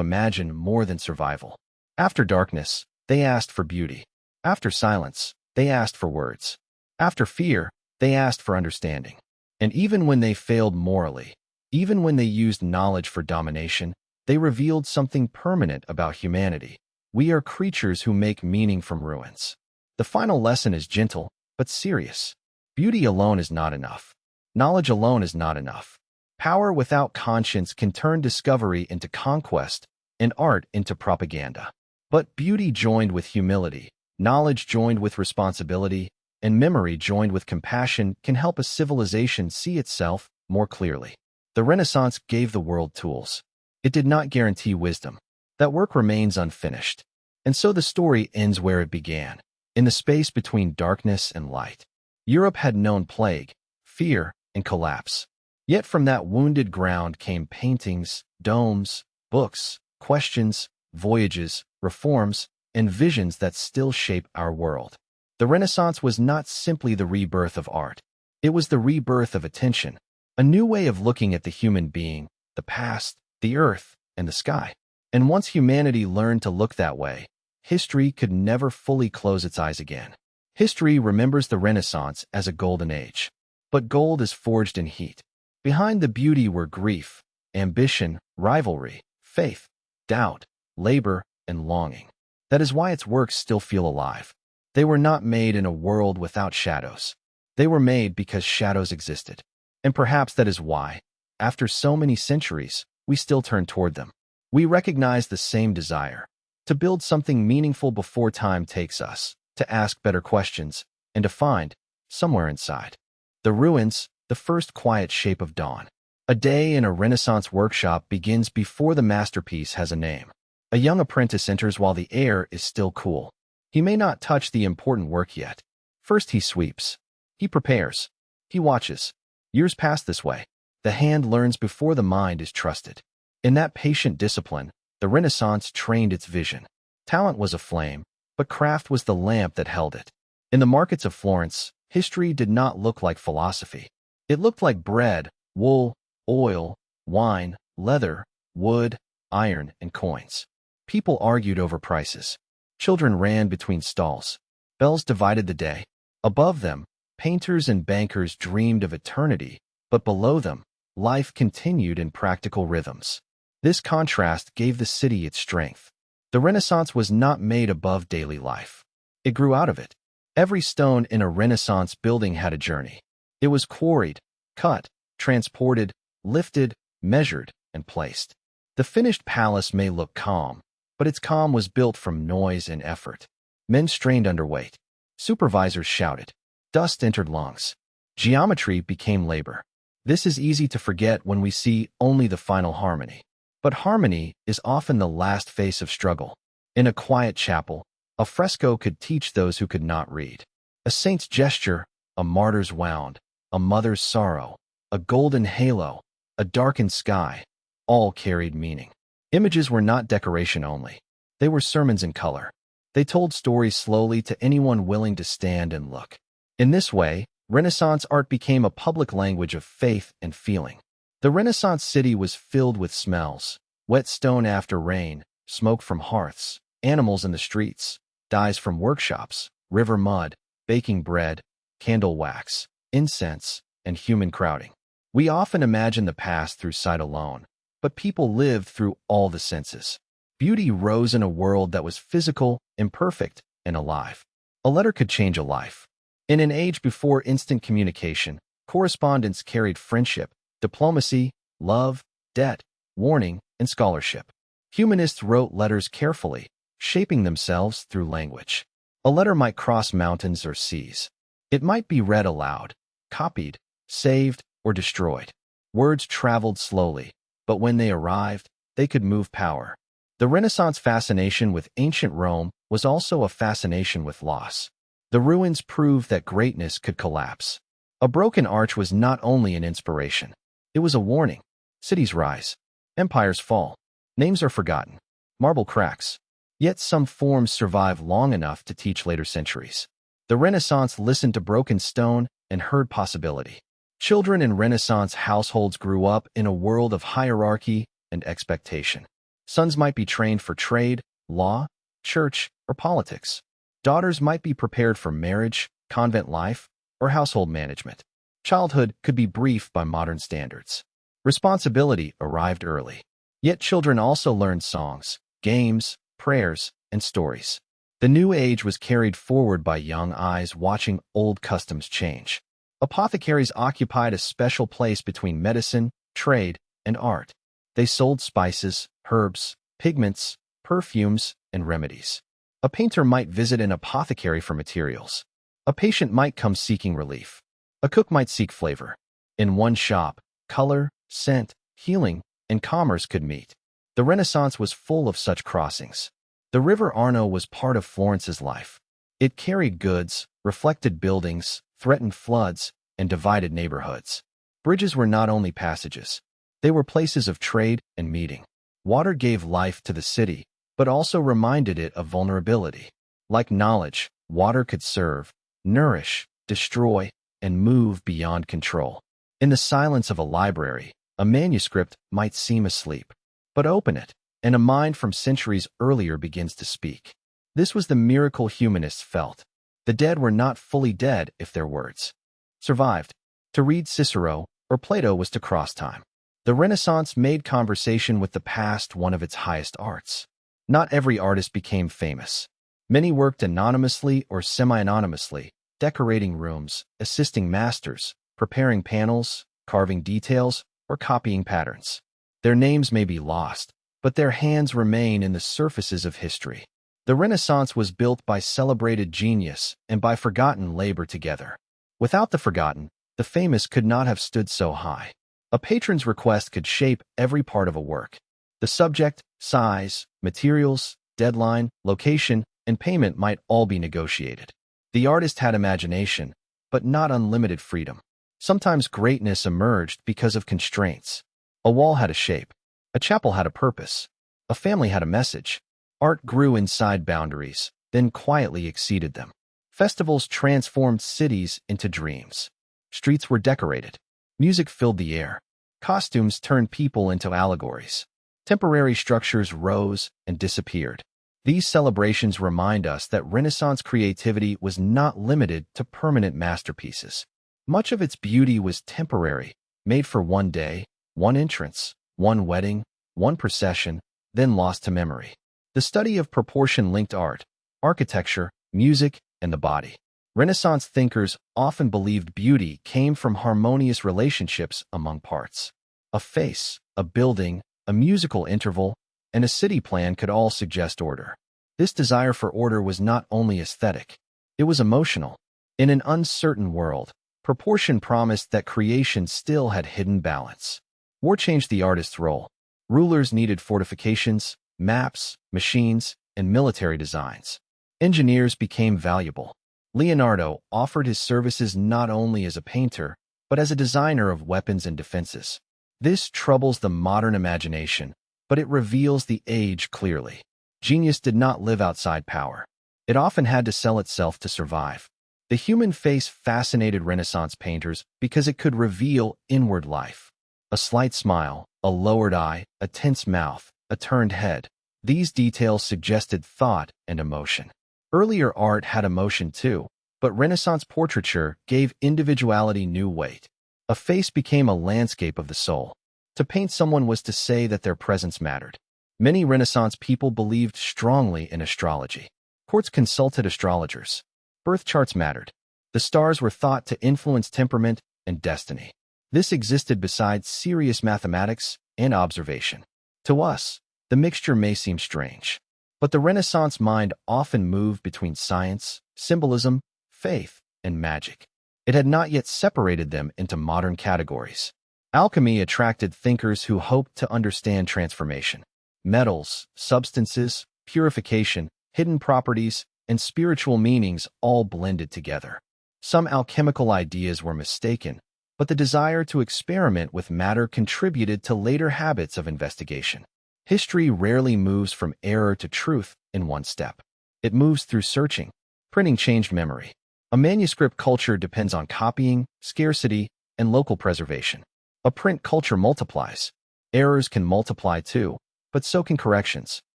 imagine more than survival. After darkness, they asked for beauty. After silence, they asked for words. After fear, they asked for understanding. And even when they failed morally, even when they used knowledge for domination, they revealed something permanent about humanity. We are creatures who make meaning from ruins. The final lesson is gentle, but serious. Beauty alone is not enough. Knowledge alone is not enough. Power without conscience can turn discovery into conquest and art into propaganda. But beauty joined with humility, knowledge joined with responsibility, and memory joined with compassion can help a civilization see itself more clearly. The Renaissance gave the world tools. It did not guarantee wisdom. That work remains unfinished. And so the story ends where it began, in the space between darkness and light. Europe had known plague, fear, and collapse. Yet from that wounded ground came paintings, domes, books, questions, voyages, reforms, and visions that still shape our world. The Renaissance was not simply the rebirth of art. It was the rebirth of attention, a new way of looking at the human being, the past, the earth, and the sky. And once humanity learned to look that way, history could never fully close its eyes again. History remembers the Renaissance as a golden age. But gold is forged in heat. Behind the beauty were grief, ambition, rivalry, faith, doubt, labor, and longing. That is why its works still feel alive. They were not made in a world without shadows. They were made because shadows existed. And perhaps that is why, after so many centuries, we still turn toward them. We recognize the same desire, to build something meaningful before time takes us, to ask better questions, and to find, somewhere inside, the ruins, the first quiet shape of dawn. A day in a Renaissance workshop begins before the masterpiece has a name. A young apprentice enters while the air is still cool. He may not touch the important work yet. First he sweeps. He prepares. He watches. Years pass this way. The hand learns before the mind is trusted. In that patient discipline, the Renaissance trained its vision. Talent was a flame, but craft was the lamp that held it. In the markets of Florence, history did not look like philosophy. It looked like bread, wool, oil, wine, leather, wood, iron, and coins. People argued over prices. Children ran between stalls. Bells divided the day. Above them, painters and bankers dreamed of eternity, but below them, life continued in practical rhythms. This contrast gave the city its strength. The Renaissance was not made above daily life. It grew out of it. Every stone in a Renaissance building had a journey. It was quarried, cut, transported, lifted, measured, and placed. The finished palace may look calm, but its calm was built from noise and effort. Men strained under weight. Supervisors shouted. Dust entered lungs. Geometry became labor. This is easy to forget when we see only the final harmony. But harmony is often the last face of struggle. In a quiet chapel, a fresco could teach those who could not read. A saint's gesture, a martyr's wound, a mother's sorrow, a golden halo, a darkened sky, all carried meaning. Images were not decoration only. They were sermons in color. They told stories slowly to anyone willing to stand and look. In this way, Renaissance art became a public language of faith and feeling. The Renaissance city was filled with smells: wet stone after rain, smoke from hearths, animals in the streets, dyes from workshops, river mud, baking bread, candle wax, incense, and human crowding. We often imagine the past through sight alone, but people lived through all the senses. Beauty rose in a world that was physical, imperfect, and alive. A letter could change a life. In an age before instant communication, correspondence carried friendship, diplomacy, love, debt, warning, and scholarship. Humanists wrote letters carefully, shaping themselves through language. A letter might cross mountains or seas. It might be read aloud, copied, saved, or destroyed. Words traveled slowly, but when they arrived, they could move power. The Renaissance fascination with ancient Rome was also a fascination with loss. The ruins proved that greatness could collapse. A broken arch was not only an inspiration. It was a warning. Cities rise. Empires fall. Names are forgotten. Marble cracks. Yet some forms survive long enough to teach later centuries. The Renaissance listened to broken stone and heard possibility. Children in Renaissance households grew up in a world of hierarchy and expectation. Sons might be trained for trade, law, church, or politics. Daughters might be prepared for marriage, convent life, or household management. Childhood could be brief by modern standards. Responsibility arrived early. Yet children also learned songs, games, prayers, and stories. The new age was carried forward by young eyes watching old customs change. Apothecaries occupied a special place between medicine, trade, and art. They sold spices, herbs, pigments, perfumes, and remedies. A painter might visit an apothecary for materials. A patient might come seeking relief. A cook might seek flavor. In one shop, color, scent, healing, and commerce could meet. The Renaissance was full of such crossings. The river Arno was part of Florence's life. It carried goods, reflected buildings, threatened floods, and divided neighborhoods. Bridges were not only passages. They were places of trade and meeting. Water gave life to the city, but also reminded it of vulnerability. Like knowledge, water could serve, nourish, destroy, and move beyond control. In the silence of a library, a manuscript might seem asleep. But open it, and a mind from centuries earlier begins to speak. This was the miracle humanists felt. The dead were not fully dead if their words survived. To read Cicero or Plato was to cross time. The Renaissance made conversation with the past one of its highest arts. Not every artist became famous. Many worked anonymously or semi-anonymously, decorating rooms, assisting masters, preparing panels, carving details, or copying patterns. Their names may be lost, but their hands remain in the surfaces of history. The Renaissance was built by celebrated genius and by forgotten labor together. Without the forgotten, the famous could not have stood so high. A patron's request could shape every part of a work. The subject, size, materials, deadline, location, and payment might all be negotiated. The artist had imagination, but not unlimited freedom. Sometimes greatness emerged because of constraints. A wall had a shape. A chapel had a purpose. A family had a message. Art grew inside boundaries, then quietly exceeded them. Festivals transformed cities into dreams. Streets were decorated. Music filled the air. Costumes turned people into allegories. Temporary structures rose and disappeared. These celebrations remind us that Renaissance creativity was not limited to permanent masterpieces. Much of its beauty was temporary, made for one day, one entrance, one wedding, one procession, then lost to memory. The study of proportion linked art, architecture, music, and the body. Renaissance thinkers often believed beauty came from harmonious relationships among parts. A face, a building, a musical interval, and a city plan could all suggest order. This desire for order was not only aesthetic, it was emotional. In an uncertain world, proportion promised that creation still had hidden balance. War changed the artist's role. Rulers needed fortifications, maps, machines, and military designs. Engineers became valuable. Leonardo offered his services not only as a painter, but as a designer of weapons and defenses. This troubles the modern imagination, but it reveals the age clearly. Genius did not live outside power. It often had to sell itself to survive. The human face fascinated Renaissance painters because it could reveal inward life. A slight smile, a lowered eye, a tense mouth, a turned head. These details suggested thought and emotion. Earlier art had emotion too, but Renaissance portraiture gave individuality new weight. A face became a landscape of the soul. To paint someone was to say that their presence mattered. Many Renaissance people believed strongly in astrology. Courts consulted astrologers. Birth charts mattered. The stars were thought to influence temperament and destiny. This existed besides serious mathematics and observation. To us, the mixture may seem strange, but the Renaissance mind often moved between science, symbolism, faith, and magic. It had not yet separated them into modern categories. Alchemy attracted thinkers who hoped to understand transformation. Metals, substances, purification, hidden properties, and spiritual meanings all blended together. Some alchemical ideas were mistaken, but the desire to experiment with matter contributed to later habits of investigation. History rarely moves from error to truth in one step. It moves through searching. Printing changed memory. A manuscript culture depends on copying, scarcity, and local preservation. A print culture multiplies. Errors can multiply too, but so can corrections.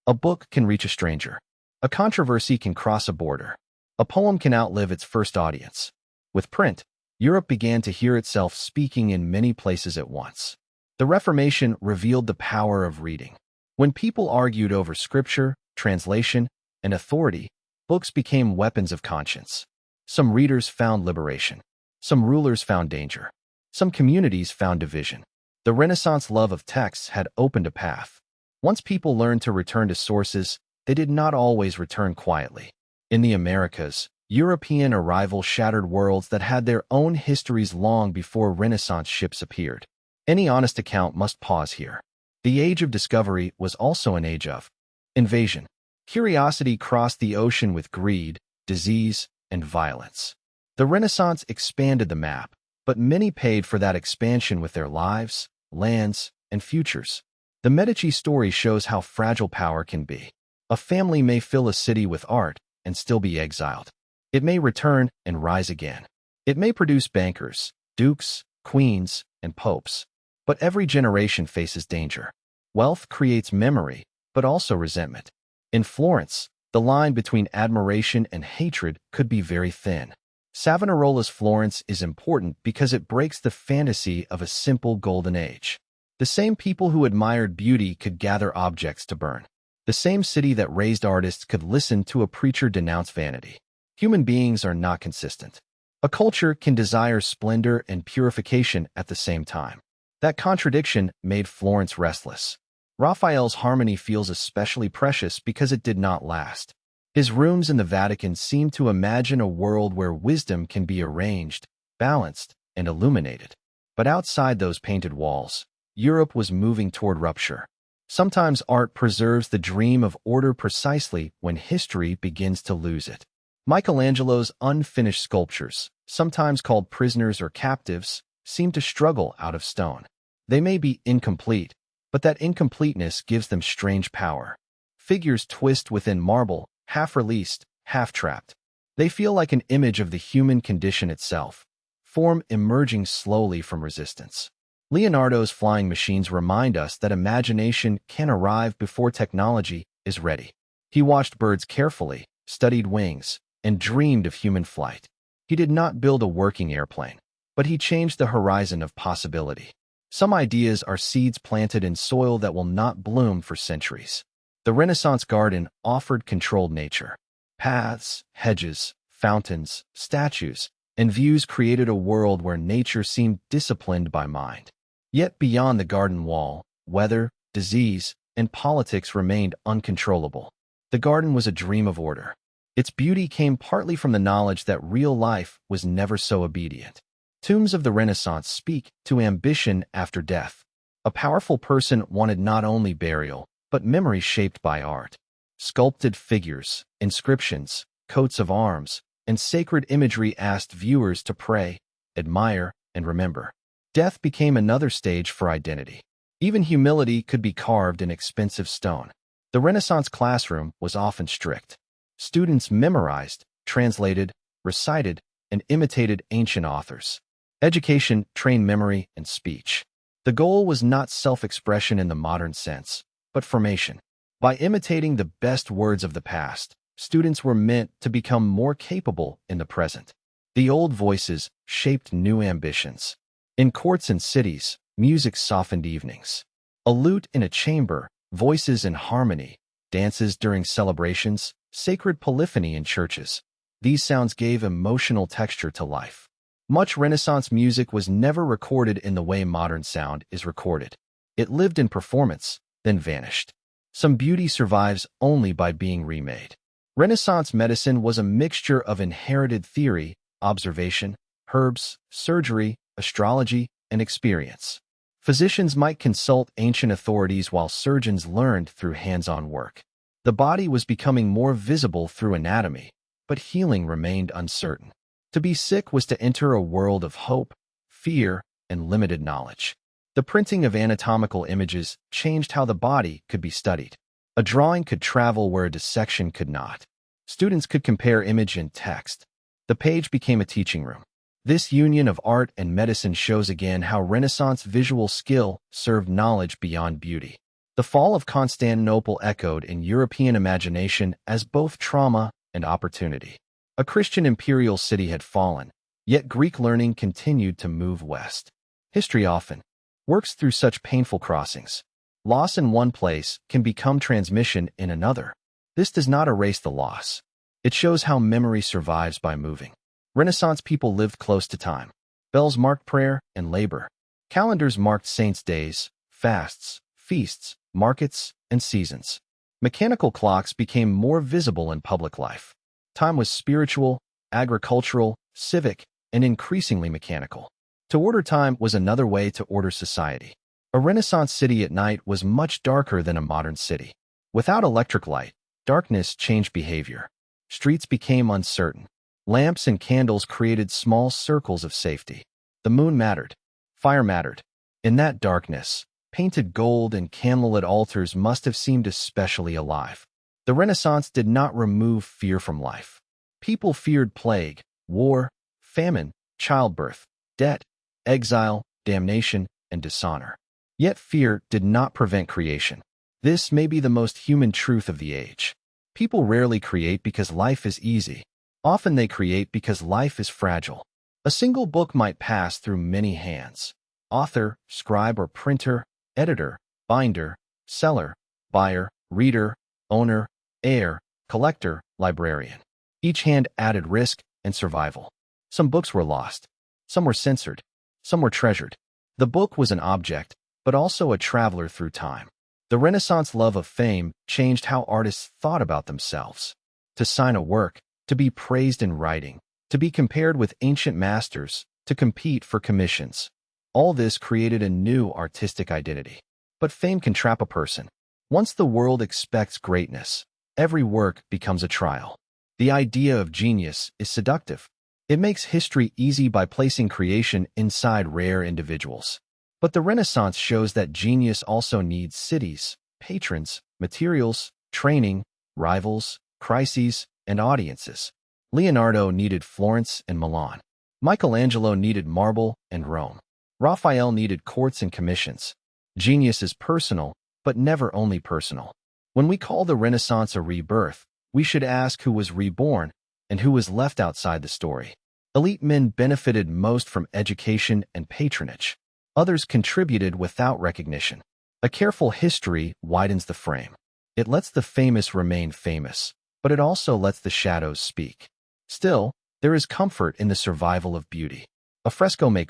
A book can reach a stranger. A controversy can cross a border. A poem can outlive its first audience. With print, Europe began to hear itself speaking in many places at once. The Reformation revealed the power of reading. When people argued over scripture, translation, and authority, books became weapons of conscience. Some readers found liberation. Some rulers found danger. Some communities found division. The Renaissance love of texts had opened a path. Once people learned to return to sources, they did not always return quietly. In the Americas, European arrivals shattered worlds that had their own histories long before Renaissance ships appeared. Any honest account must pause here. The age of discovery was also an age of invasion. Curiosity crossed the ocean with greed, disease, and violence. The Renaissance expanded the map, but many paid for that expansion with their lives, lands, and futures. The Medici story shows how fragile power can be. A family may fill a city with art and still be exiled. It may return and rise again. It may produce bankers, dukes, queens, and popes. But every generation faces danger. Wealth creates memory, but also resentment. In Florence, the line between admiration and hatred could be very thin. Savonarola's Florence is important because it breaks the fantasy of a simple golden age. The same people who admired beauty could gather objects to burn. The same city that raised artists could listen to a preacher denounce vanity. Human beings are not consistent. A culture can desire splendor and purification at the same time. That contradiction made Florence restless. Raphael's harmony feels especially precious because it did not last. His rooms in the Vatican seem to imagine a world where wisdom can be arranged, balanced, and illuminated. But outside those painted walls, Europe was moving toward rupture. Sometimes art preserves the dream of order precisely when history begins to lose it. Michelangelo's unfinished sculptures, sometimes called prisoners or captives, seem to struggle out of stone. They may be incomplete, but that incompleteness gives them strange power. Figures twist within marble, half-released, half-trapped. They feel like an image of the human condition itself, form emerging slowly from resistance. Leonardo's flying machines remind us that imagination can arrive before technology is ready. He watched birds carefully, studied wings, and dreamed of human flight. He did not build a working airplane, but he changed the horizon of possibility. Some ideas are seeds planted in soil that will not bloom for centuries. The Renaissance garden offered controlled nature. Paths, hedges, fountains, statues, and views created a world where nature seemed disciplined by mind. Yet beyond the garden wall, weather, disease, and politics remained uncontrollable. The garden was a dream of order. Its beauty came partly from the knowledge that real life was never so obedient. Tombs of the Renaissance speak to ambition after death. A powerful person wanted not only burial, but memory shaped by art. Sculpted figures, inscriptions, coats of arms, and sacred imagery asked viewers to pray, admire, and remember. Death became another stage for identity. Even humility could be carved in expensive stone. The Renaissance classroom was often strict. Students memorized, translated, recited, and imitated ancient authors. Education trained memory and speech. The goal was not self-expression in the modern sense, but formation. By imitating the best words of the past, students were meant to become more capable in the present. The old voices shaped new ambitions. In courts and cities, music softened evenings. A lute in a chamber, voices in harmony, dances during celebrations, sacred polyphony in churches. These sounds gave emotional texture to life. Much Renaissance music was never recorded in the way modern sound is recorded. It lived in performance, then vanished. Some beauty survives only by being remade. Renaissance medicine was a mixture of inherited theory, observation, herbs, surgery, astrology, and experience. Physicians might consult ancient authorities while surgeons learned through hands-on work. The body was becoming more visible through anatomy, but healing remained uncertain. To be sick was to enter a world of hope, fear, and limited knowledge. The printing of anatomical images changed how the body could be studied. A drawing could travel where a dissection could not. Students could compare image and text. The page became a teaching room. This union of art and medicine shows again how Renaissance visual skill served knowledge beyond beauty. The fall of Constantinople echoed in European imagination as both trauma and opportunity. A Christian imperial city had fallen, yet Greek learning continued to move west. History often works through such painful crossings. Loss in one place can become transmission in another. This does not erase the loss. It shows how memory survives by moving. Renaissance people lived close to time. Bells marked prayer and labor. Calendars marked saints' days, fasts, feasts, markets, and seasons. Mechanical clocks became more visible in public life. Time was spiritual, agricultural, civic, and increasingly mechanical. To order time was another way to order society. A Renaissance city at night was much darker than a modern city. Without electric light, darkness changed behavior. Streets became uncertain. Lamps and candles created small circles of safety. The moon mattered. Fire mattered. In that darkness, painted gold and candlelit altars must have seemed especially alive. The Renaissance did not remove fear from life. People feared plague, war, famine, childbirth, debt, exile, damnation, and dishonor. Yet fear did not prevent creation. This may be the most human truth of the age. People rarely create because life is easy. Often they create because life is fragile. A single book might pass through many hands. Author, scribe or printer, editor, binder, seller, buyer, reader, owner, heir, collector, librarian. Each hand added risk and survival. Some books were lost. Some were censored. Some were treasured. The book was an object, but also a traveler through time. The Renaissance love of fame changed how artists thought about themselves. To sign a work, to be praised in writing, to be compared with ancient masters, to compete for commissions. All this created a new artistic identity. But fame can trap a person. Once the world expects greatness, every work becomes a trial. The idea of genius is seductive. It makes history easy by placing creation inside rare individuals. But the Renaissance shows that genius also needs cities, patrons, materials, training, rivals, crises, and audiences. Leonardo needed Florence and Milan. Michelangelo needed marble and Rome. Raphael needed courts and commissions. Genius is personal, but never only personal. When we call the Renaissance a rebirth, we should ask who was reborn and who was left outside the story. Elite men benefited most from education and patronage. Others contributed without recognition. A careful history widens the frame. It lets the famous remain famous, but it also lets the shadows speak. Still, there is comfort in the survival of beauty. A fresco may